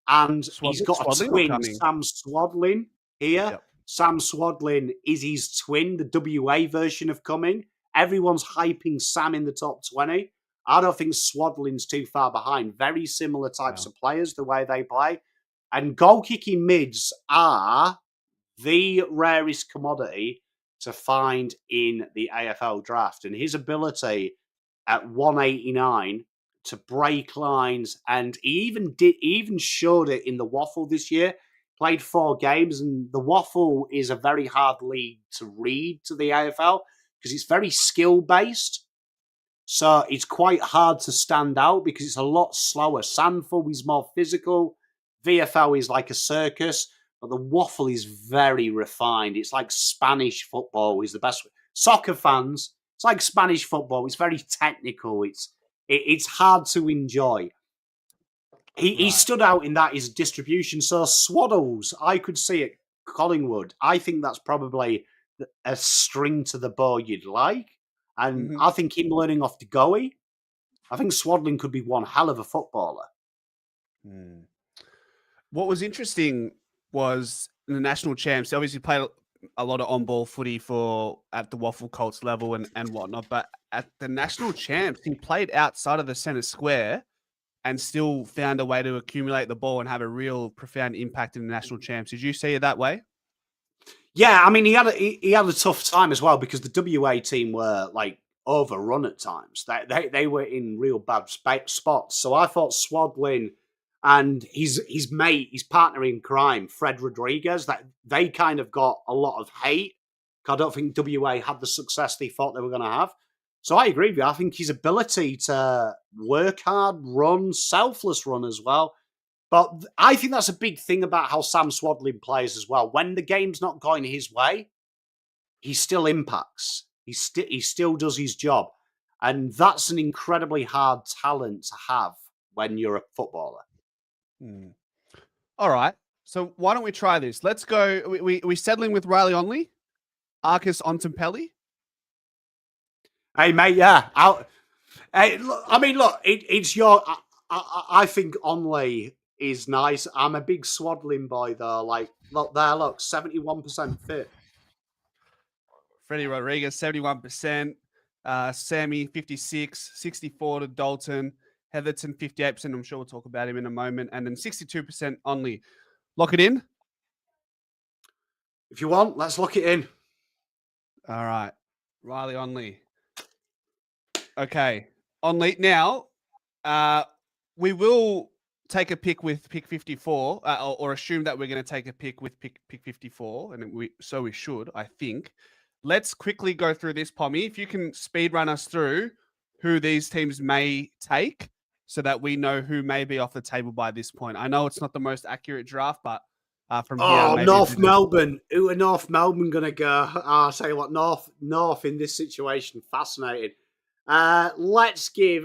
B: And he's got a
A: Swaddling or
B: twin,
A: Cumming?
B: Sam Swadlin, here.
A: Yep.
B: Sam Swadlin is his twin, the WA version of Cumming. Everyone's hyping Sam in the top 20. I don't think Swadlin's too far behind. Very similar types of players, the way they play. And goal kicking mids are the rarest commodity to find in the AFL draft. And his ability at 189 to break lines, and he even showed it in the waffle this year. Played 4 games, and the waffle is a very hard league to read to the AFL because it's very skill based. So it's quite hard to stand out because it's a lot slower. Sandford is more physical. VFL is like a circus, but the waffle is very refined. It's like Spanish football is the best. Soccer fans, it's like Spanish football. It's very technical. It's hard to enjoy. He stood out in that his distribution. So Swaddles, I could see at Collingwood. I think that's probably a string to the bow you'd like. And I think him learning off the goey, I think Swadlin could be one hell of a footballer.
A: What was interesting was the national champs. They obviously played a lot of on-ball footy at the Waffle Colts level and whatnot. But at the national champs, he played outside of the centre square and still found a way to accumulate the ball and have a real profound impact in the national champs. Did you see it that way?
B: Yeah, I mean, he had a tough time as well because the WA team were like overrun at times. They were in real bad spots. So I thought Swadlin and his mate, his partner in crime, Fred Rodriguez, that they kind of got a lot of hate. I don't think WA had the success they thought they were going to have. So I agree with you. I think his ability to work hard, run, selfless run as well. But I think that's a big thing about how Sam Swadlin plays as well. When the game's not going his way, he still impacts. He still does his job. And that's an incredibly hard talent to have when you're a footballer.
A: All right. So why don't we try this? Let's go. We settling with Riley Onley, Arcus Ontempelli.
B: Hey, mate, yeah. Look, it's your... I think Onley is nice. I'm a big Swadlin boy, though. Like, look there, 71% fit.
A: Freddie Rodriguez, 71%. Sammy, 56, 64 to Dalton. Heatherton, 58%. I'm sure we'll talk about him in a moment. And then 62% Only. Lock it in?
B: If you want, let's lock it in.
A: All right. Riley Only. Okay. Only. Now, we will take a pick with pick 54, or assume that we're going to take a pick with pick 54, and we should, I think. Let's quickly go through this, Pommy. If you can speed run us through who these teams may take so that we know who may be off the table by this point. I know it's not the most accurate draft, but from here... maybe
B: North Melbourne. Who are North Melbourne going to go? I'll tell you what, North in this situation, fascinating. Let's give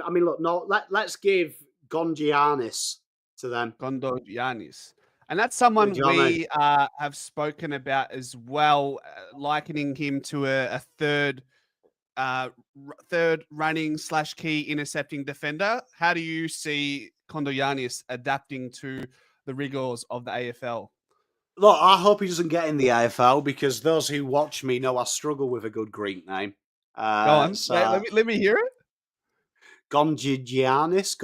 B: Gondianis to them.
A: Gondianis. And that's someone we have spoken about as well, likening him to a third running / key intercepting defender. How do you see Gondianis adapting to the rigors of the AFL?
B: Look, I hope he doesn't get in the AFL because those who watch me know I struggle with a good Greek name.
A: Go on. So, let me hear it.
B: Gondianis.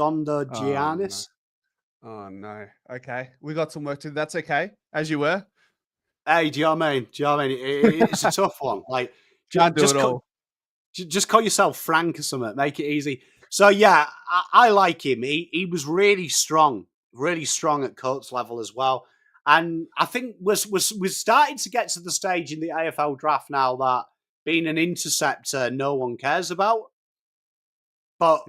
A: Oh, no. Okay. We got some work to do. That's okay. As you were.
B: Hey, do you know what I mean? It's a tough one. Like,
A: can't do it all.
B: Just call yourself Frank or something. Make it easy. So, yeah, I like him. He was really strong at Colts level as well. And I think we're starting to get to the stage in the AFL draft now that being an interceptor no one cares about. But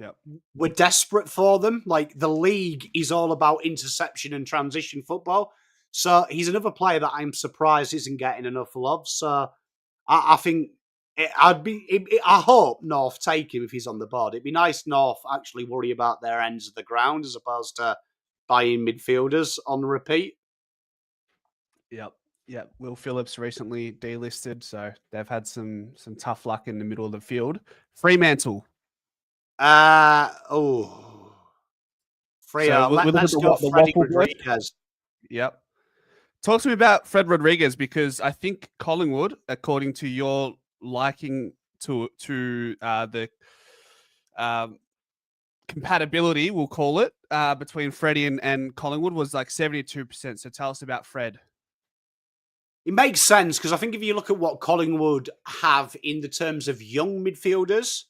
B: we're desperate for them. Like, the league is all about interception and transition football. So he's another player that I'm surprised isn't getting enough love. So I think I hope North take him if he's on the board. It'd be nice North actually worry about their ends of the ground as opposed to buying midfielders on repeat.
A: Yep. Will Phillips recently delisted, so they've had some tough luck in the middle of the field. Fremantle.
B: Freo. Let's go Freddie Rodriguez.
A: Yep. Talk to me about Fred Rodriguez, because I think Collingwood, according to your liking to the compatibility, we'll call it, between Freddie and Collingwood was like 72%. So tell us about Fred.
B: It makes sense because I think if you look at what Collingwood have in the terms of young midfielders,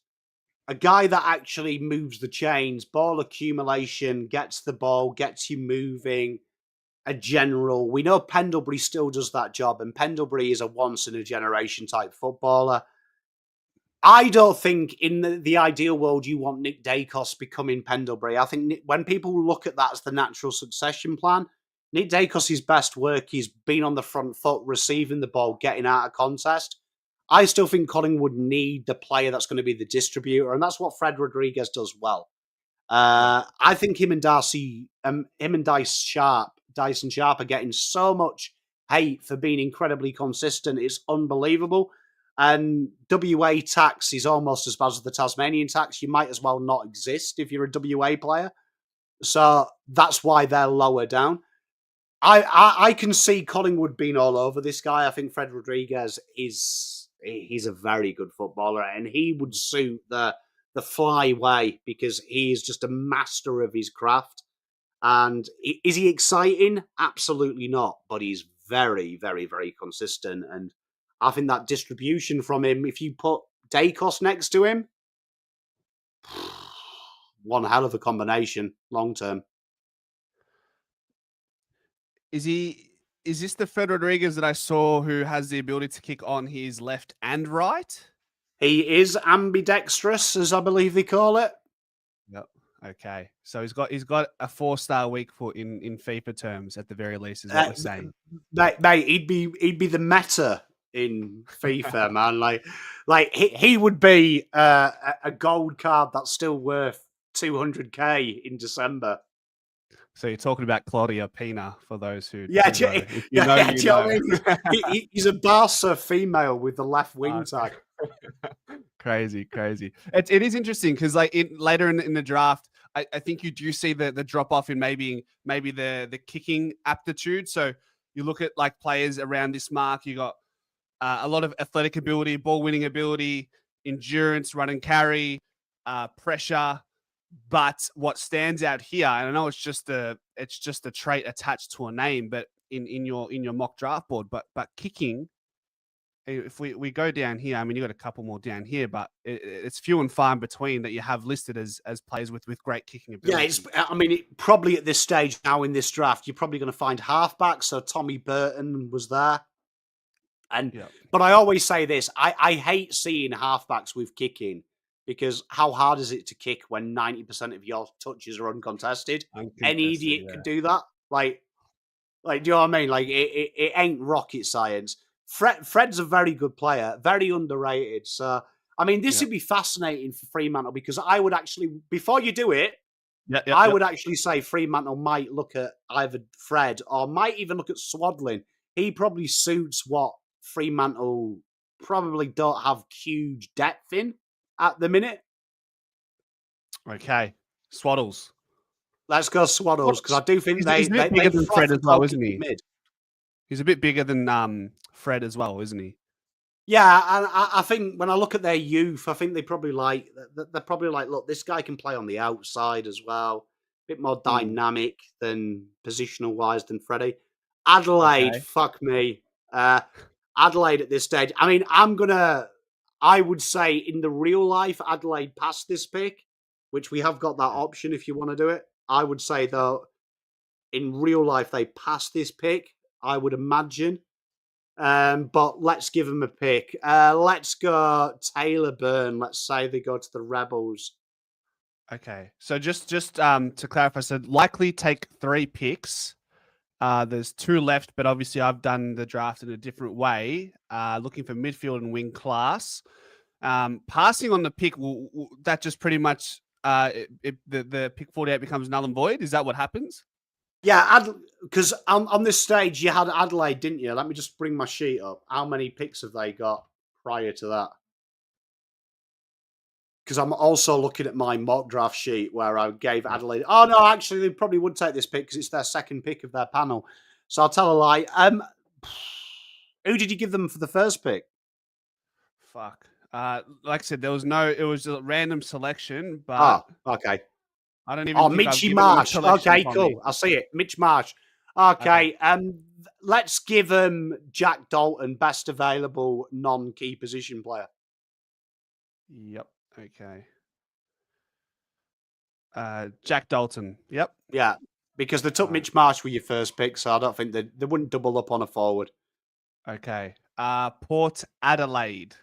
B: a guy that actually moves the chains, ball accumulation, gets the ball, gets you moving, a general. We know Pendlebury still does that job, and Pendlebury is a once-in-a-generation type footballer. I don't think in the ideal world you want Nick Dacos becoming Pendlebury. I think when people look at that as the natural succession plan, Nick Dacos' best work is being on the front foot, receiving the ball, getting out of contest. I still think Collingwood need the player that's going to be the distributor, and that's what Fred Rodriguez does well. I think him and Dyson Sharp are getting so much hate for being incredibly consistent. It's unbelievable. And WA tax is almost as bad as the Tasmanian tax. You might as well not exist if you're a WA player. So that's why they're lower down. I can see Collingwood being all over this guy. I think Fred Rodriguez he's a very good footballer, and he would suit the flyway because he is just a master of his craft. And is he exciting? Absolutely not. But he's very, very, very consistent. And I think that distribution from him, if you put Dacos next to him, one hell of a combination long term.
A: Is this the Fred Rodriguez that I saw who has the ability to kick on his left and right?
B: He is ambidextrous, as I believe they call it.
A: Yep. Okay. So he's got a 4-star weak foot in FIFA terms at the very least, is what we're saying.
B: Mate, he'd be the meta in FIFA, man. Like he would be a gold card that's still worth 200k in December.
A: So you're talking about Claudia Pina for those who
B: know. Do you know what I mean? He's a Barca female with the left wing tag.
A: Crazy. It is interesting because like later in the draft, I think you do see the drop off in maybe the kicking aptitude. So you look at like players around this mark, you got a lot of athletic ability, ball winning ability, endurance, run and carry, pressure. But what stands out here, and I know it's just a trait attached to a name, but in your mock draft board, but kicking. If we go down here, I mean, you got a couple more down here, but it's few and far in between that you have listed as players with great kicking ability.
B: Yeah, probably at this stage now in this draft, you're probably going to find halfbacks. So Tommy Burton was there. But I always say this, I hate seeing halfbacks with kicking because how hard is it to kick when 90% of your touches are uncontested? Any idiot could do that. Like, do you know what I mean? Like, it ain't rocket science. Fred's a very good player, very underrated. So, I mean, this would be fascinating for Fremantle because I would actually, before you do it, I would actually say Fremantle might look at either Fred or might even look at Swadlin. He probably suits what Fremantle probably don't have huge depth in at the minute.
A: Okay. Swaddles.
B: Let's go Swaddles because I do think
A: he's a bit bigger than Fred as well, isn't he?
B: Mid.
A: He's a bit bigger than Fred as well, isn't he?
B: Yeah, and I think when I look at their youth, I think they're probably like, look, this guy can play on the outside as well. A bit more dynamic than positional wise than Freddie. Adelaide, fuck me. Adelaide at this stage. I mean, I would say in the real life, Adelaide passed this pick, which we have got that option if you want to do it. I would say, though, in real life, they passed this pick, I would imagine. But let's give them a pick. Let's go Taylor Byrne. Let's say they go to the Rebels.
A: Okay. So just to clarify, so likely take 3 picks. There's 2 left, but obviously I've done the draft in a different way. Looking for midfield and wing class. Passing on the pick, that just pretty much the pick 48 becomes null and void. Is that what happens?
B: Yeah, because on this stage you had Adelaide, didn't you? Let me just bring my sheet up. How many picks have they got prior to that? Because I'm also looking at my mock draft sheet where I gave Adelaide. Oh no, actually they probably would take this pick because it's their second pick of their panel. So I'll tell a lie. Who did you give them for the first pick?
A: Fuck. Like I said, it was a random selection, but
B: okay.
A: I don't even think I've
B: Mitchy
A: given them a
B: Marsh.
A: selection,
B: Okay,
A: Tommy.
B: cool. I see it. Mitch Marsh. Okay. Let's give them Jack Dalton, best available non-key position player.
A: Yep. Okay. Jack Dalton. Yep.
B: Yeah, because they took Mitch Marsh with your first pick, so I don't think they wouldn't double up on a forward.
A: Okay. Port Adelaide.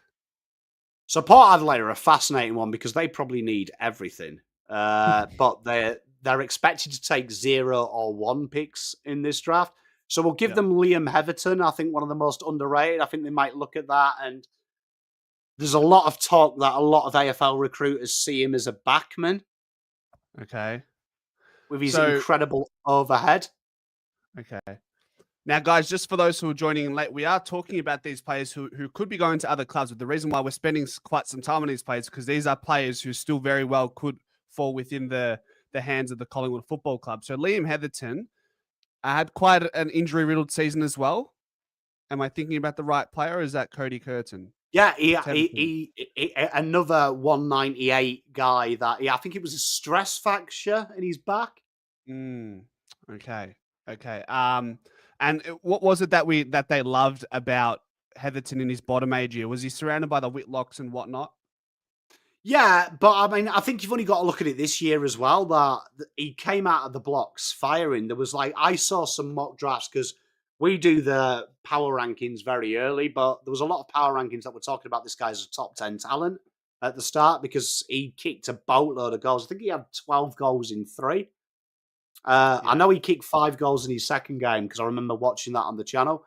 B: So Port Adelaide are a fascinating one because they probably need everything, but they're expected to take 0 or 1 picks in this draft. So we'll give them Liam Heatherton. I think one of the most underrated. I think they might look at that, and there's a lot of talk that a lot of AFL recruiters see him as a backman.
A: Okay.
B: With his incredible overhead.
A: Okay. Now, guys, just for those who are joining in late, we are talking about these players who could be going to other clubs. But the reason why we're spending quite some time on these players because these are players who still very well could fall within the hands of the Collingwood Football Club. So Liam Heatherton had quite an injury-riddled season as well. Am I thinking about the right player, or is that Cody Curtin?
B: Yeah, he another 198 guy that I think it was a stress fracture in his back.
A: Okay. And what was it that they loved about Heatherton in his bottom age year? Was he surrounded by the Whitlocks and whatnot?
B: Yeah, but I mean, I think you've only got to look at it this year as well. That he came out of the blocks firing. There was I saw some mock drafts because we do the power rankings very early, but there was a lot of power rankings that were talking about this guy as a top 10 talent at the start because he kicked a boatload of goals. I think he had 12 goals in 3. I know he kicked 5 goals in his second game because I remember watching that on the channel.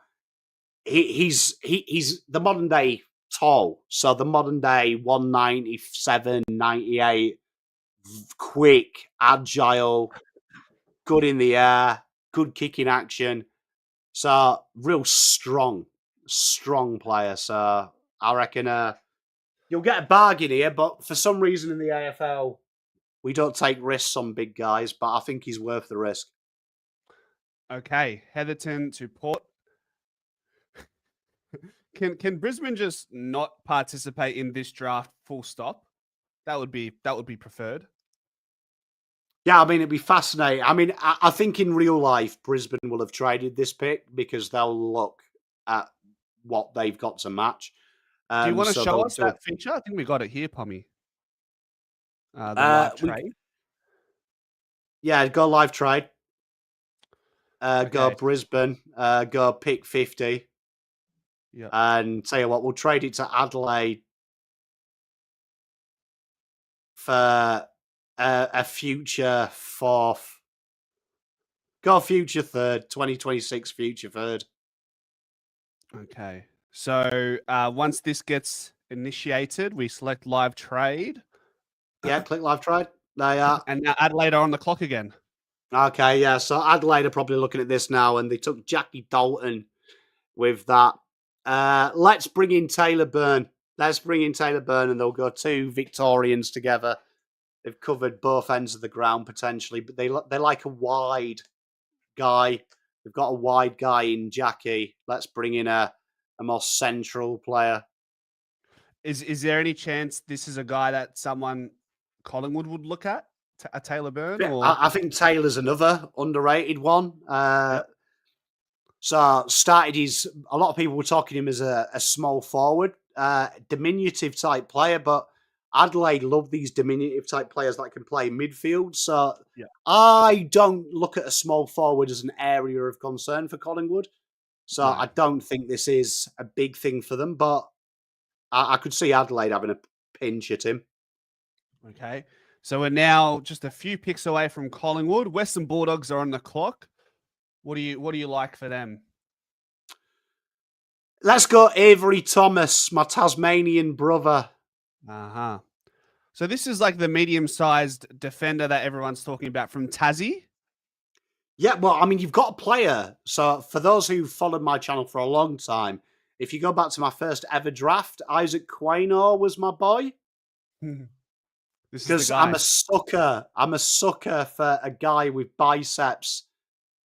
B: He's the modern day tall. So the modern day 197, 98, quick, agile, good in the air, good kicking action. So real strong player. So I reckon you'll get a bargain here, but for some reason in the AFL, we don't take risks on big guys, but I think he's worth the risk.
A: Okay, Heatherton to Port. Can Brisbane just not participate in this draft full stop? That would be preferred.
B: Yeah, I mean, it'd be fascinating. I mean, I think in real life, Brisbane will have traded this pick because they'll look at what they've got to match.
A: Do you want to show us that feature? I think we got it here, Pommy. The live trade.
B: Yeah, go live trade. Go Brisbane. Go pick 50.
A: Yeah.
B: And tell you what, we'll trade it to Adelaide for a future 4th. Go future 3rd, 2026 future 3rd.
A: Okay. So once this gets initiated, we select live trade.
B: Yeah, click live trade. They are.
A: And now Adelaide are on the clock again.
B: Okay, yeah. So Adelaide are probably looking at this now, and they took Jackie Dalton with that. Let's bring in Taylor Byrne. And they'll go 2 Victorians together. They've covered both ends of the ground potentially, but they like a wide guy. They've got a wide guy in Jackie. Let's bring in a more central player.
A: Is there any chance this is a guy that someone Collingwood would look at? A Taylor Byrne?
B: Yeah,
A: or
B: I think Taylor's another underrated one. So started a lot of people were talking him as a small forward, diminutive type player, but Adelaide love these diminutive type players that can play midfield. So I don't look at a small forward as an area of concern for Collingwood. So
A: No.
B: I don't think this is a big thing for them, but I could see Adelaide having a pinch at him.
A: Okay. So we're now just a few picks away from Collingwood. Western Bulldogs are on the clock. What do you like for them?
B: Let's go Avery Thomas, my Tasmanian brother.
A: Uh-huh. So this is like the medium-sized defender that everyone's talking about from Tassie.
B: Yeah, well, I mean, you've got a player. So for those who've followed my channel for a long time, if you go back to my first ever draft, Isaac Quaynor was my boy.
A: This is the
B: Because
A: guy.
B: I'm a sucker for a guy with biceps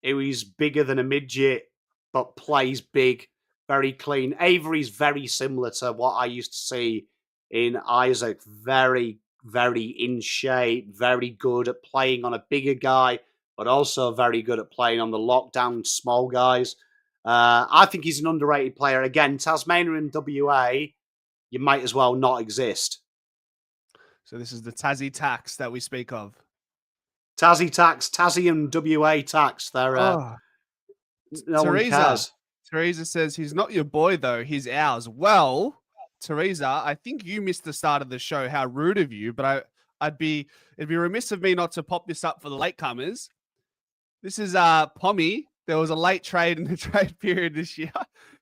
B: who is bigger than a midget, but plays big, very clean. Avery's very similar to what I used to see in Isaac. Very, very in shape, very good at playing on a bigger guy, but also very good at playing on the lockdown small guys. I think he's an underrated player. Again, Tasmania and WA, you might as well not exist.
A: So this is the Tassie tax that we speak of.
B: Tassie and WA tax. They're no one cares.
A: Teresa says he's not your boy though, he's ours. Well, Teresa, I think you missed the start of the show. How rude of you! But it'd be remiss of me not to pop this up for the latecomers. This is Pommy. There was a late trade in the trade period this year.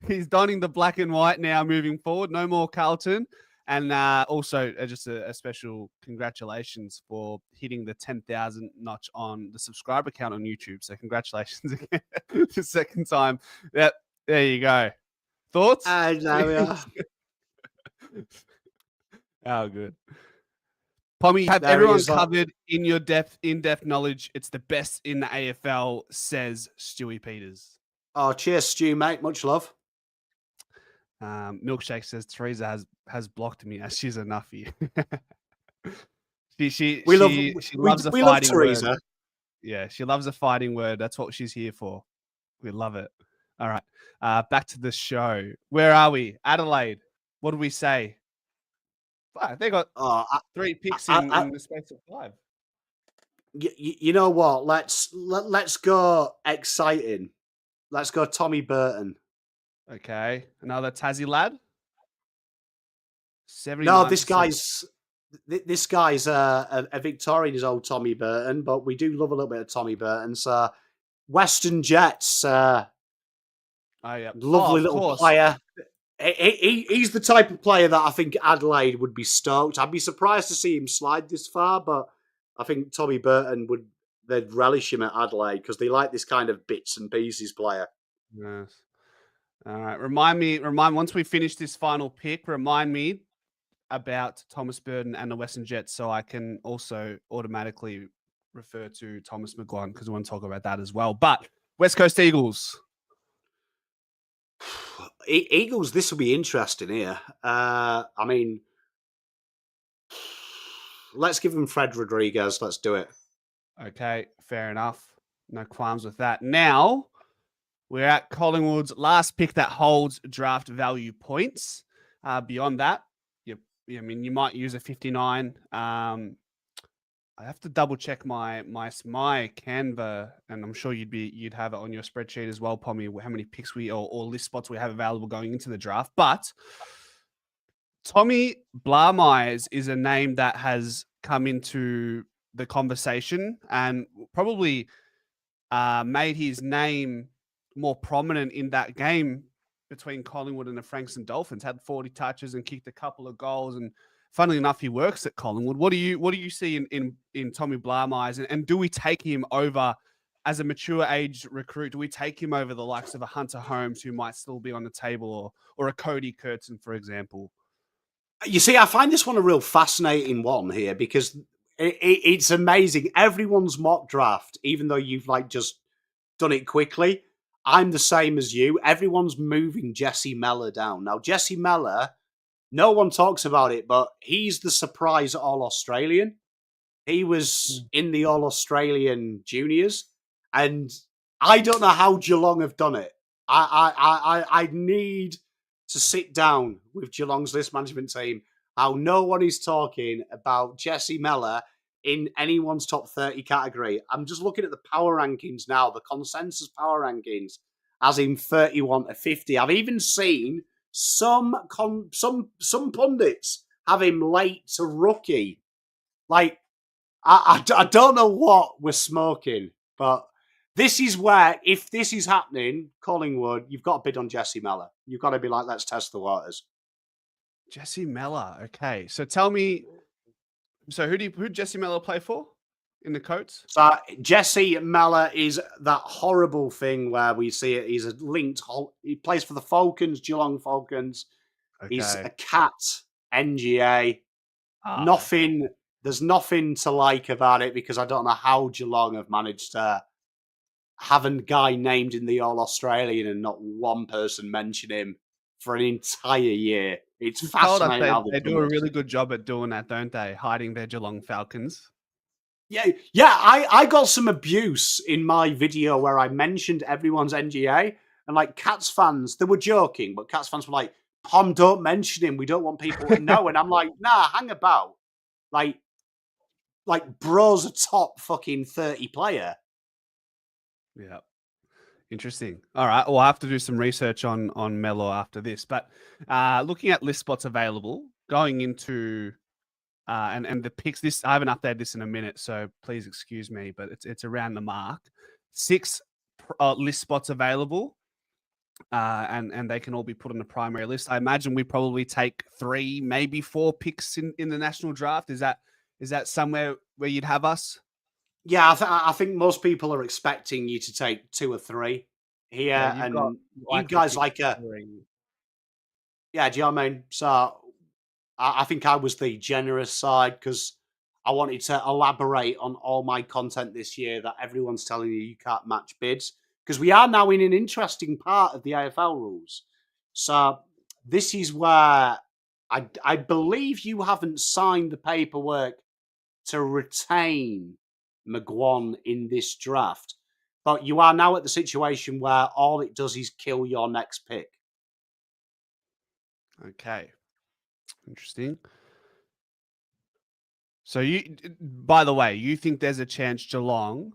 A: He's donning the black and white now moving forward. No more Carlton. And also just a special congratulations for hitting the 10,000 notch on the subscriber count on YouTube. So congratulations again. The second time. Yep. There you go. Thoughts?
B: There we are.
A: Oh, good. Pommy, have everyone covered in your in-depth knowledge. It's the best in the AFL, says Stewie Peters.
B: Oh, cheers, Stu, mate. Much love.
A: Milkshake says Teresa has blocked me as she's a nuffy. she loves a fighting word. Yeah, she loves a fighting word. That's what she's here for. We love it. All right. Back to the show. Where are we? Adelaide. What do we say? They got 3 picks in the space of 5.
B: You know what? Let's go exciting. Let's go Tommy Burton.
A: Okay, another Tassie lad. 79%.
B: No, this guy's a Victorian, is old Tommy Burton, but we do love a little bit of Tommy Burton. So Western Jets, lovely little player. He's the type of player that I think Adelaide would be stoked. I'd be surprised to see him slide this far, but I think Tommy Burton they'd relish him at Adelaide because they like this kind of bits and pieces player.
A: Yes. All right. Once we finish this final pick, remind me about Thomas Burton and the Western Jets so I can also automatically refer to Thomas McGuan because we want to talk about that as well. But West Coast Eagles.
B: Eagles, this will be interesting here. I mean, let's give him Fred Rodriguez. Let's do it.
A: Okay, fair enough. No qualms with that. Now, we're at Collingwood's last pick that holds draft value points. Beyond that, you might use a 59. I have to double check my Canva, and I'm sure you'd have it on your spreadsheet as well, Pommy, how many picks or list spots we have available going into the draft. But Tommy Blarmeyes is a name that has come into the conversation and probably made his name more prominent in that game between Collingwood and the Frankston Dolphins. Had 40 touches and kicked a couple of goals, and funnily enough, he works at Collingwood. What do you see in Tommy Blarmeyes, and do we take him over as a mature age recruit? Do we take him over the likes of a Hunter Holmes who might still be on the table, or a Cody Kurtzen, for example?
B: You see, I find this one a real fascinating one here because it's amazing. Everyone's mock draft, even though you've just done it quickly, I'm the same as you. Everyone's moving Jesse Mellor down. Now, Jesse Mellor, no one talks about it, but he's the surprise All-Australian. He was in the All-Australian juniors, and I don't know how Geelong have done it. I need to sit down with Geelong's list management team, how no one is talking about Jesse Mellor in anyone's top 30 category. I'm just looking at the power rankings now, the consensus power rankings, as in 31 to 50. I've even seen some pundits have him late to rookie. Like, I don't know what we're smoking, but this is where, if this is happening, Collingwood, you've got to bid on Jesse Mellor. You've got to be like, let's test the waters.
A: Jesse Mellor. Okay. So tell me, so who Jesse Mellor play for in the Coats?
B: So Jesse Mellor is that horrible thing where we see it. He's a linked. He plays for the Falcons, Geelong Falcons. He's
A: Okay.
B: a cat NGA. Nothing. There's nothing to like about it because I don't know how Geelong have managed to have a guy named in the All Australian and not one person mention him for an entire year. It's
A: You told us
B: fascinating how
A: they
B: they've
A: do
B: done
A: a
B: this.
A: really good job at doing that, don't they? Hiding their Geelong Falcons.
B: Yeah. I got some abuse in my video where I mentioned everyone's NGA, and like Cats fans, they were joking, but Cats fans were like, "Pom, don't mention him. We don't want people to know." And I'm like, "Nah, hang about. Like, bro's a top fucking 30 player."
A: Yeah. Interesting. All right. Well, I'll have to do some research on Mellor after this. But looking at list spots available, going into and the picks. This I haven't updated this in a minute, so please excuse me. But it's around the mark. 6 list spots available, and they can all be put on the primary list. I imagine we probably take 3, maybe 4 picks in the national draft. Is that somewhere where you'd have us?
B: Yeah, I think most people are expecting you to take 2 or 3
A: Yeah,
B: here,
A: you've got
B: and you
A: likely
B: guys
A: pick
B: like a
A: 3.
B: yeah. Do you know what I mean? So I think I was the generous side because I wanted to elaborate on all my content this year that everyone's telling you can't match bids because we are now in an interesting part of the AFL rules. So this is where I believe you haven't signed the paperwork to retain McGuan in this draft, but you are now at the situation where all it does is kill your next pick.
A: Okay, interesting. So by the way, you think there's a chance Geelong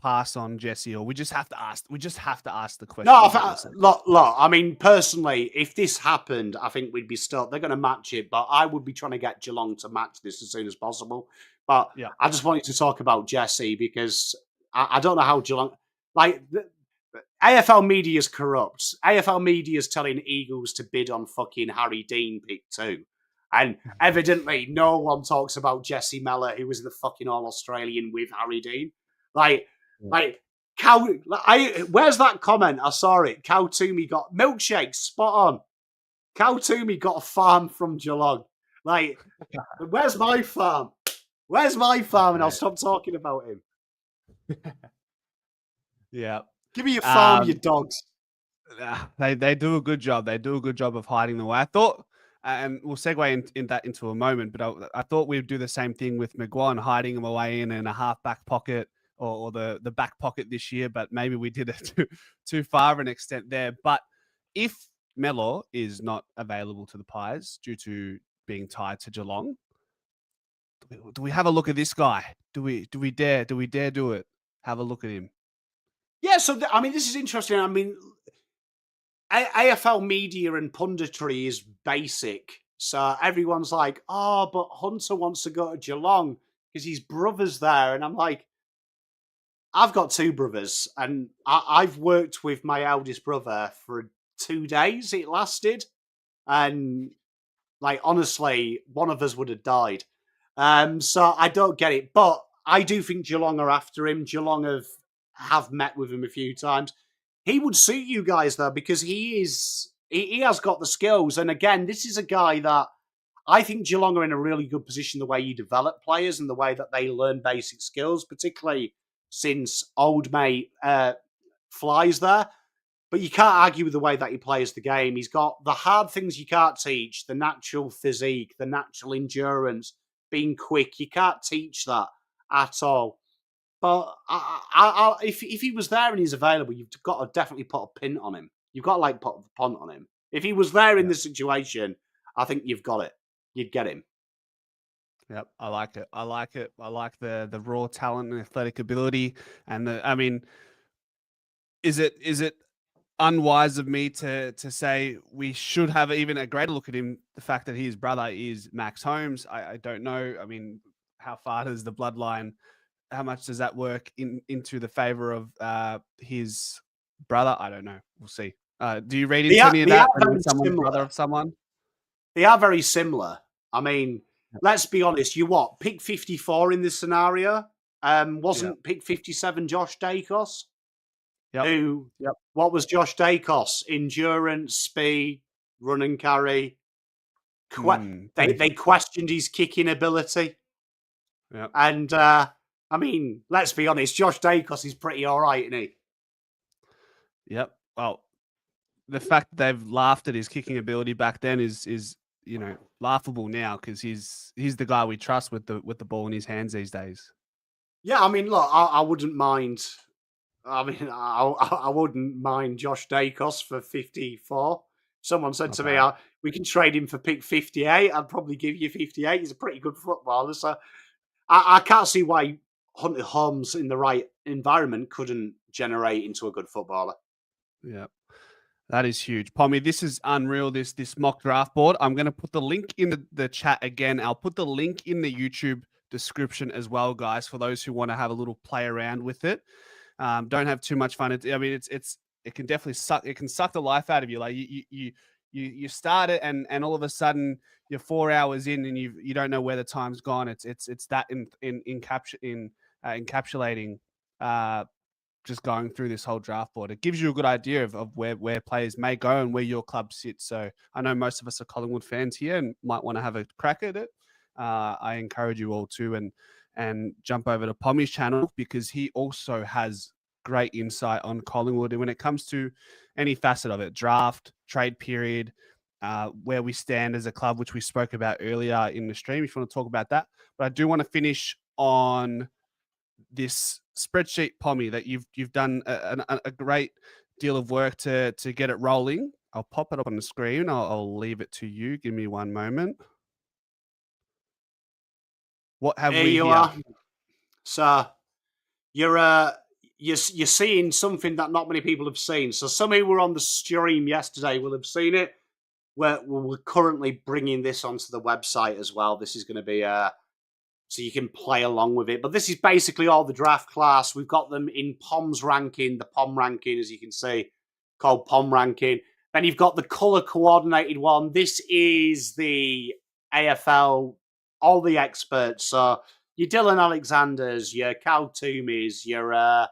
A: pass on Jesse, or we just have to ask? We just have to ask the question.
B: No,
A: Is what you're saying?
B: look. I mean, personally, if this happened, I think we'd be still. They're going to match it, but I would be trying to get Geelong to match this as soon as possible. But
A: Yeah.
B: I just wanted to talk about Jesse because I don't know how Geelong. Like the AFL media is corrupt. AFL media is telling Eagles to bid on fucking Harry Dean pick 2. And evidently, no one talks about Jesse Mellor, who was the fucking All Australian with Harry Dean. Like, Cow, where's that comment? I saw it. Cow Toomey got milkshake, spot on. Cow Toomey got a farm from Geelong. Like, where's my farm? Where's my farm? And I'll stop talking about him.
A: Yeah.
B: Give me your farm, you dogs.
A: They do a good job. They do a good job of hiding the way. I thought, and we'll segue into a moment, but I thought we'd do the same thing with McGuan, hiding him away in a half back pocket or the back pocket this year, but maybe we did it too far of an extent there. But if Mellor is not available to the Pies due to being tied to Geelong, do we have a look at this guy? Do we dare do it? Have a look at him.
B: Yeah, so I mean, this is interesting. I mean, AFL media and punditry is basic. So everyone's like, oh, but Hunter wants to go to Geelong because his brother's there. And I'm like, I've got 2 brothers, and I've worked with my eldest brother for 2 days. It lasted. And like, honestly, one of us would have died. So I don't get it. But I do think Geelong are after him. Geelong have met with him a few times. He would suit you guys though because he has got the skills. And again, this is a guy that I think Geelong are in a really good position the way you develop players and the way that they learn basic skills, particularly since old mate flies there. But you can't argue with the way that he plays the game. He's got the hard things you can't teach, the natural physique, the natural endurance, being quick. You can't teach that at all. But if he was there and he's available, you've got to definitely put a pin on him. You've got to like put a punt on him. If he was there in this situation, I think you've got it. You'd get him.
A: Yep, I like it. I like it. I like the raw talent and athletic ability. And I mean, is it unwise of me to say we should have even a greater look at him. The fact that his brother is Max Holmes, I don't know. I mean, how far does the bloodline? How much does that work into the favor of his brother? I don't know. We'll see. Do you read into any of that? When someone's brother of someone?
B: They are very similar. I mean, let's be honest. You what? Pick 54 in this scenario. Wasn't pick 57 Josh Dacos? Who? What was Josh Dacos? Endurance, speed, run and carry. They questioned his kicking ability.
A: Yeah.
B: And I mean, let's be honest. Josh Dacos is pretty all right, isn't he?
A: Yep. Well, the fact that they've laughed at his kicking ability back then is laughable now, because he's the guy we trust with the ball in his hands these days.
B: Yeah, I mean, look, I wouldn't mind. I mean, I wouldn't mind Josh Dacos for 54. Someone said to me, we can trade him for pick 58. I'd probably give you 58. He's a pretty good footballer. So I can't see why Hunter Holmes in the right environment couldn't generate into a good footballer.
A: Yeah. That is huge. Pommy, this is unreal, this mock draft board. I'm going to put the link in the chat again. I'll put the link in the YouTube description as well, guys, for those who want to have a little play around with it. Don't have too much fun. It can definitely suck. It can suck the life out of you. Like you start it and all of a sudden you're 4 hours in and you don't know where the time's gone. It's that encapsulating just going through this whole draft board. It gives you a good idea of where players may go and where your club sits. So I know most of us are Collingwood fans here and might want to have a crack at it. I encourage you all to and jump over to Pommy's channel, because he also has great insight on Collingwood. And when it comes to any facet of it, draft, trade period, where we stand as a club, which we spoke about earlier in the stream, if you want to talk about that. But I do want to finish on this spreadsheet, Pommy, that you've done a great deal of work to get it rolling. I'll pop it up on the screen. I'll leave it to you. Give me one moment. What have we here?
B: Are. So you're seeing something that not many people have seen. So some who were on the stream yesterday will have seen it. We're currently bringing this onto the website as well. This is going to be so you can play along with it. But this is basically all the draft class. We've got them in POM's ranking, the POM ranking, as you can see, called POM ranking. Then you've got the color coordinated one. This is the AFL, all the experts. So your Dylan Alexanders, your Cal Toomeys, your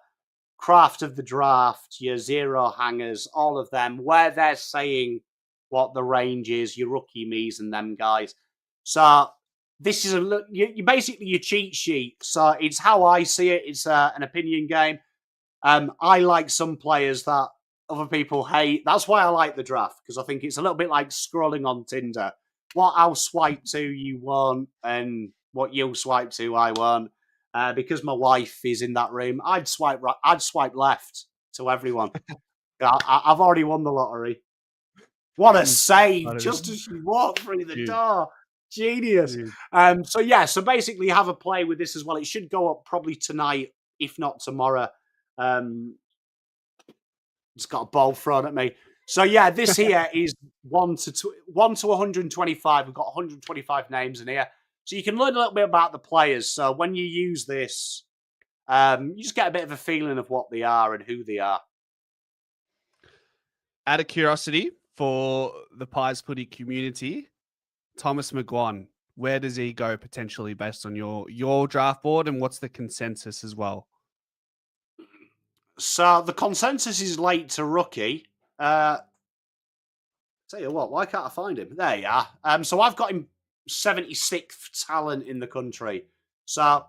B: Craft of the Draft, your Zero Hangers, all of them, where they're saying what the range is, your rookie me's and them guys. So this is you basically your cheat sheet. So it's how I see it. It's an opinion game. I like some players that other people hate. That's why I like the draft, because I think it's a little bit like scrolling on Tinder. What I'll swipe to, you want, and what you'll swipe to, I want. Because my wife is in that room, I'd swipe right. I'd swipe left to everyone. I've already won the lottery. What a save! Just as she walked through the door. Genius. So basically have a play with this as well. It should go up probably tonight, if not tomorrow. Just got a ball thrown at me. So yeah, this here is 1 to 125. We've got 125 names in here. So you can learn a little bit about the players. So when you use this, you just get a bit of a feeling of what they are and who they are.
A: Out of curiosity for the Pies Footy community, Thomas McGuan, where does he go potentially based on your draft board, and what's the consensus as well?
B: So the consensus is late to rookie. Tell you what, why can't I find him? There you are. So I've got him 76th talent in the country. So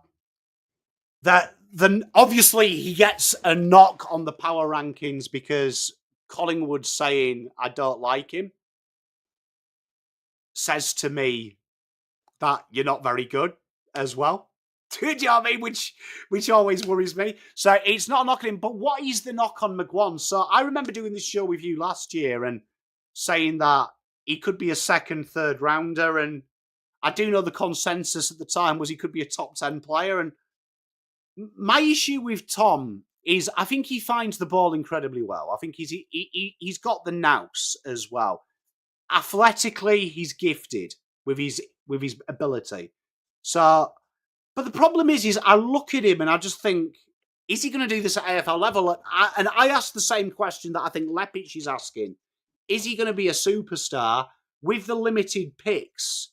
B: obviously he gets a knock on the power rankings because Collingwood saying I don't like him says to me that you're not very good as well. Do you know what I mean? Which always worries me. So it's not knocking him, but what is the knock on McGuan? So I remember doing this show with you last year and saying that he could be a second, third rounder. And I do know the consensus at the time was he could be a top 10 player. And my issue with Tom is I think he finds the ball incredibly well. I think he's got the nous as well. Athletically, he's gifted with his ability. So, but the problem is I look at him and I just think, is he going to do this at AFL level? And I ask the same question that I think Lepic is asking. Is he going to be a superstar with the limited picks?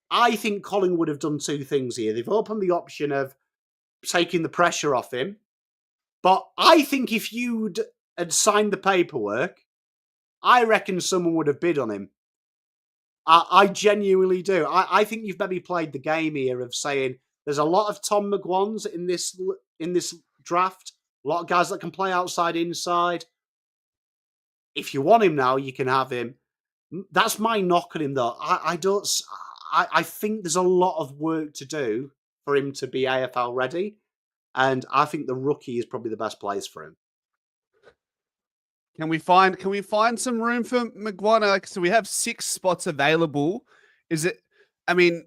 B: I think Collingwood have done two things here. They've opened the option of taking the pressure off him. But I think if you'd had signed the paperwork, I reckon someone would have bid on him. I genuinely do. I think you've maybe played the game here of saying there's a lot of Tom McGuans in this draft. A lot of guys that can play outside, inside. If you want him now, you can have him. That's my knock on him, though. I think there's a lot of work to do for him to be AFL ready, and I think the rookie is probably the best place for him.
A: Can we find some room for McGuire? Like, so we have 6 spots available. Is it? I mean,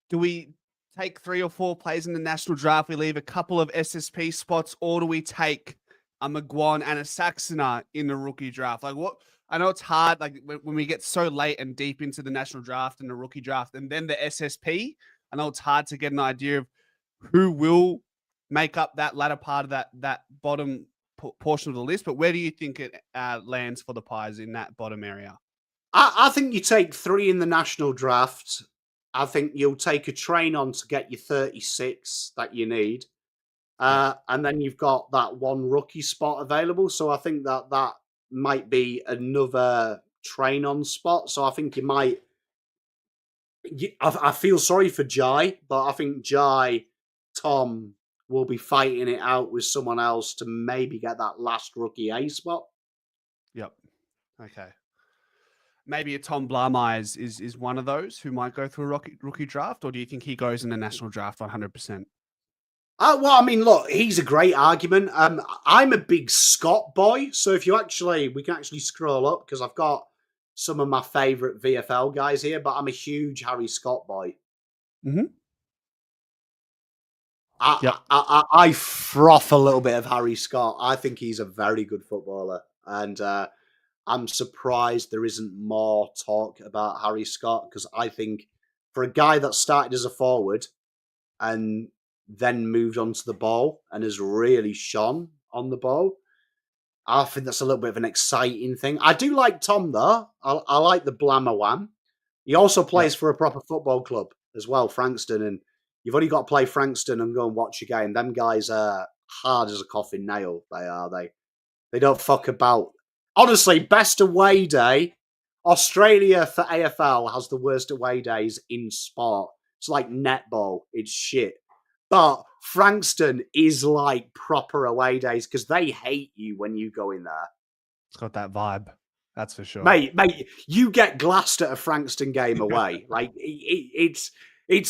A: do we take 3 or 4 players in the national draft? We leave a couple of SSP spots, or do we take a McGuire and a Saxoner in the rookie draft? Like, what? I know it's hard. Like when we get so late and deep into the national draft and the rookie draft, and then the SSP. I know it's hard to get an idea of who will make up that latter part of that bottom portion of the list, but where do you think it lands for the Pies in that bottom area?
B: I think you take 3 in the national draft. I think you'll take a train on to get your 36 that you need. And then you've got that one rookie spot available. So I think that might be another train on spot. So I think you might... I feel sorry for Jai, but I think Jai, Tom, will be fighting it out with someone else to maybe get that last rookie A spot.
A: Yep. Okay. Maybe a Tom Blarmeyes is one of those who might go through a rookie draft, or do you think he goes in the national draft 100%?
B: Well, I mean, look, he's a great argument. I'm a big Scott boy, so if we can actually scroll up because I've got some of my favourite VFL guys here, but I'm a huge Harry Scott boy.
A: Mm-hmm.
B: I froth a little bit of Harry Scott. I think he's a very good footballer, and I'm surprised there isn't more talk about Harry Scott because I think for a guy that started as a forward and then moved onto the ball and has really shone on the ball, I think that's a little bit of an exciting thing. I do like Tom, though. I like the Blammer one. He also plays for a proper football club as well, Frankston, and you've only got to play Frankston and go and watch a game. Them guys are hard as a coffin nail. They are. They don't fuck about. Honestly, best away day. Australia for AFL has the worst away days in sport. It's like netball. It's shit. But Frankston is like proper away days because they hate you when you go in there.
A: It's got that vibe. That's for sure.
B: Mate, you get glassed at a Frankston game away. Like it's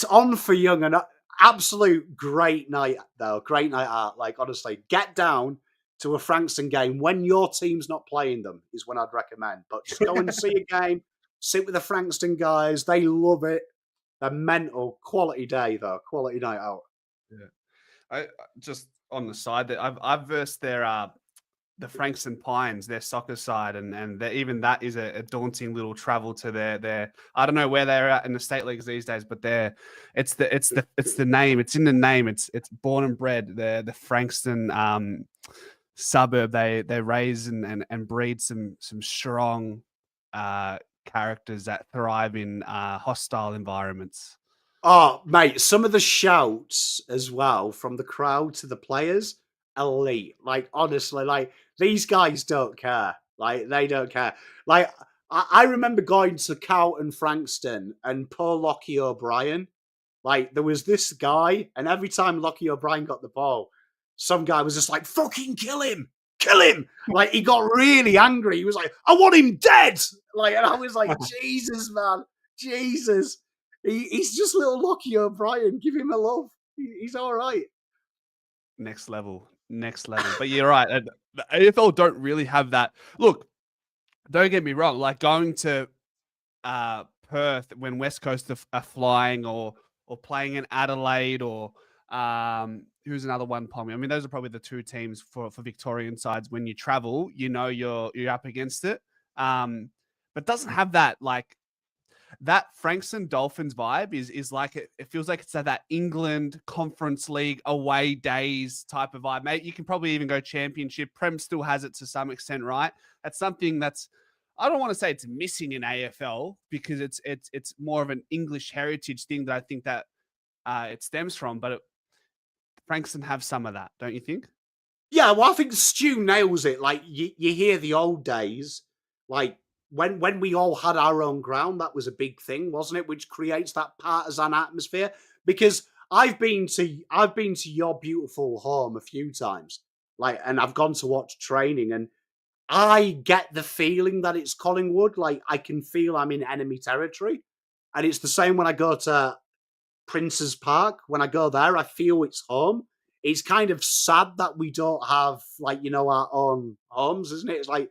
B: on for young and absolute great night though. Great night out. Like honestly, get down to a Frankston game when your team's not playing them is when I'd recommend. But just go and see a game, sit with the Frankston guys. They love it. They're mental. Quality day though. Quality night out.
A: Yeah. I just on the side that I've versed their the Frankston Pines, their soccer side, and even that is a daunting little travel to their I don't know where they're at in the state leagues these days, but it's the name, it's in the name, it's born and bred. The Frankston suburb, they raise and breed some strong characters that thrive in hostile environments.
B: Oh, mate, some of the shouts as well from the crowd to the players, elite. Like, honestly, like, these guys don't care. Like, they don't care. Like, I remember going to Carlton Frankston and poor Lockie O'Brien. Like, there was this guy, and every time Lockie O'Brien got the ball, some guy was just like, fucking kill him! Kill him! Like, he got really angry. He was like, I want him dead! Like, and I was like, Jesus, man. Jesus. He's just little Lockie O'Brien. Give him a love. He's all right.
A: Next level. But you're right. The AFL don't really have that. Look, don't get me wrong. Like going to Perth when West Coast are flying, or playing in Adelaide, or who's another one, Pommy? I mean, those are probably the two teams for Victorian sides. When you travel, you're up against it. But doesn't have that like that Frankston Dolphins vibe is like it feels like it's that England Conference League away days type of vibe. Mate, you can probably even go championship. Prem still has it to some extent, right? That's something that's I don't want to say it's missing in AFL because it's more of an English heritage thing that I think that it stems from. But Frankston have some of that, don't you think?
B: Yeah, well, I think Stu nails it. Like you hear the old days, like when we all had our own ground, that was a big thing, wasn't it? Which creates that partisan atmosphere. Because I've been to your beautiful home a few times, like, and I've gone to watch training, and I get the feeling that it's Collingwood. Like I can feel I'm in enemy territory, and it's the same when I go to Prince's Park. When I go there, I feel it's home. It's kind of sad that we don't have, like, our own homes, isn't it? It's like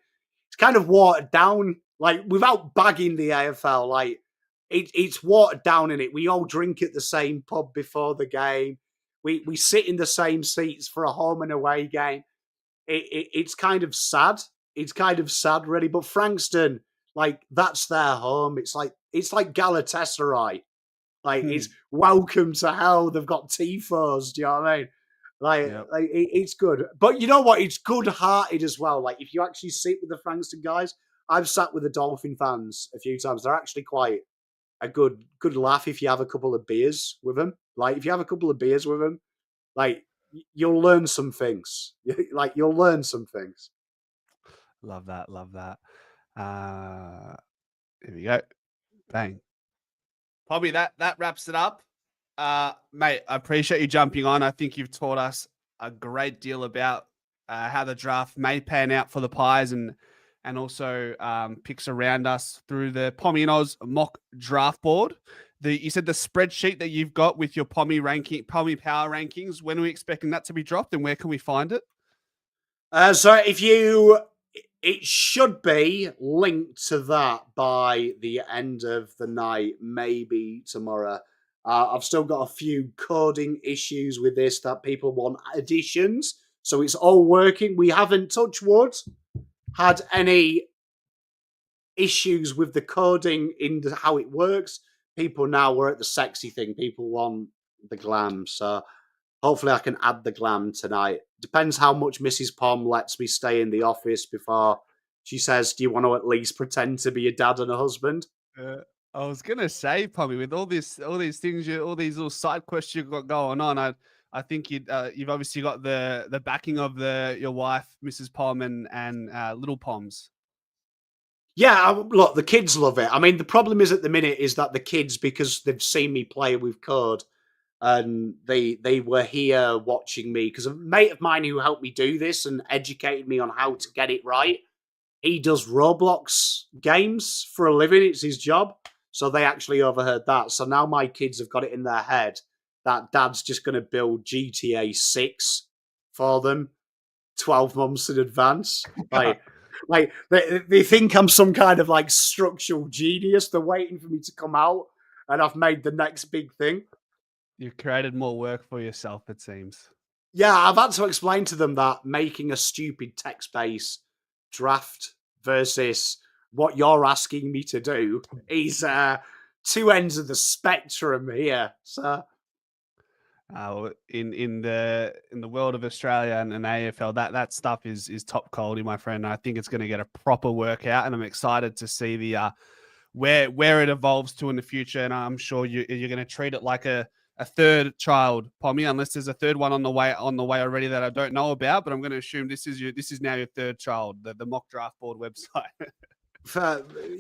B: it's kind of watered down, like without bagging the AFL, like it's watered down in it. We all drink at the same pub before the game. We sit in the same seats for a home and away game. It's kind of sad. It's kind of sad, really. But Frankston, like that's their home. It's like Galatasaray. Like
A: Hmm.
B: it's welcome to hell. They've got tifos. Do you know what I mean?
A: Yep.
B: It's good, but you know what? It's good-hearted as well. Like if you actually sit with the Frankston guys, I've sat with the Dolphin fans a few times. They're actually quite a good laugh if you have a couple of beers with them. Like if you have a couple of beers with them, like you'll learn some things. Like you'll learn some things.
A: Love that. Love that. Here we go. Bang. Probably that wraps it up. Mate, I appreciate you jumping on. I think you've taught us a great deal about how the draft may pan out for the Pies and also picks around us through the Pommy and Oz mock draft board. You said the spreadsheet that you've got with your Pommy power rankings. When are we expecting that to be dropped, and where can we find it?
B: So it should be linked to that by the end of the night, maybe tomorrow. I've still got a few coding issues with this that people want additions, so it's all working. We haven't, touch wood, had any issues with the coding in how it works. People now, we're at the sexy thing. People want the glam, so hopefully I can add the glam tonight. Depends how much Mrs. Pom lets me stay in the office before she says, do you want to at least pretend to be a dad and a husband?
A: Uh, I was gonna say, Pommy, with all these things, all these little side quests you've got going on, I think you've obviously got the backing of your wife, Mrs. Pom, and little Poms.
B: Yeah, look, the kids love it. I mean, the problem is at the minute is that the kids, because they've seen me play with code, and they were here watching me, because a mate of mine who helped me do this and educated me on how to get it right, he does Roblox games for a living. It's his job. So they actually overheard that. So now my kids have got it in their head that dad's just going to build GTA 6 for them 12 months in advance. Like they think I'm some kind of like structural genius. They're waiting for me to come out and I've made the next big thing.
A: You've created more work for yourself, it seems.
B: Yeah, I've had to explain to them that making a stupid text-based draft versus what you're asking me to do is two ends of the spectrum here. So
A: In the world of Australia and AFL, that stuff is top quality, my friend. I think it's going to get a proper workout, and I'm excited to see the where it evolves to in the future. And I'm sure you're going to treat it like a third child, Pommy, unless there's a third one on the way already that I don't know about. But I'm going to assume this is now your third child, the mock draft board website.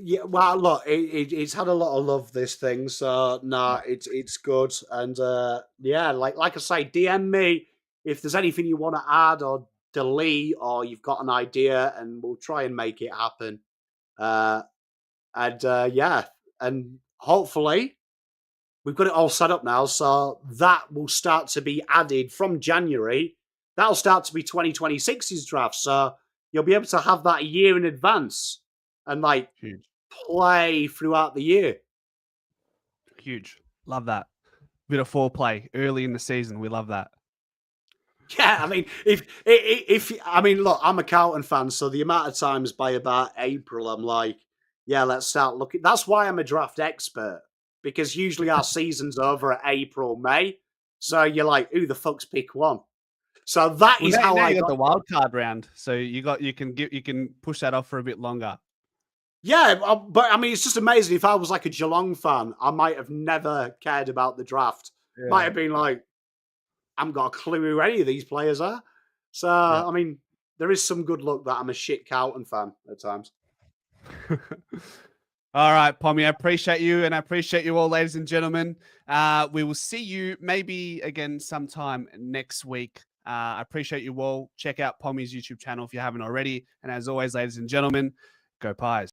B: yeah, well, look, it's had a lot of love, this thing. So nah, it's good, and yeah, like I say, DM me if there's anything you want to add or delete, or you've got an idea, and we'll try and make it happen. Uh, and yeah, and hopefully we've got it all set up now, so that will start to be added from January. That'll start to be 2026's draft, so you'll be able to have that a year in advance and like
A: Huge,
B: play throughout the year.
A: huge. Love that. Bit of foreplay early in the season. We love that.
B: Yeah, I mean, if I mean, look, I'm a Carlton fan, so the amount of times by about April, I'm like, yeah, let's start looking. That's why I'm a draft expert, because usually our season's over at April, May. So you're like, who the fuck's pick one? So that
A: Well,
B: is how
A: now
B: I
A: you got
B: got.
A: the wild card round, so you can push that off for a bit longer.
B: Yeah, but I mean, it's just amazing. If I was like a Geelong fan, I might have never cared about the draft. Might
A: Yeah,
B: have been like, I haven't got a clue who any of these players are. So,
A: yeah.
B: I mean, there is some good luck that I'm a shit Carlton fan at times.
A: All right, Pommy, I appreciate you, and I appreciate you all, ladies and gentlemen. We will see you maybe again sometime next week. I appreciate you all. Check out Pommy's YouTube channel if you haven't already. And as always, ladies and gentlemen, go Pies.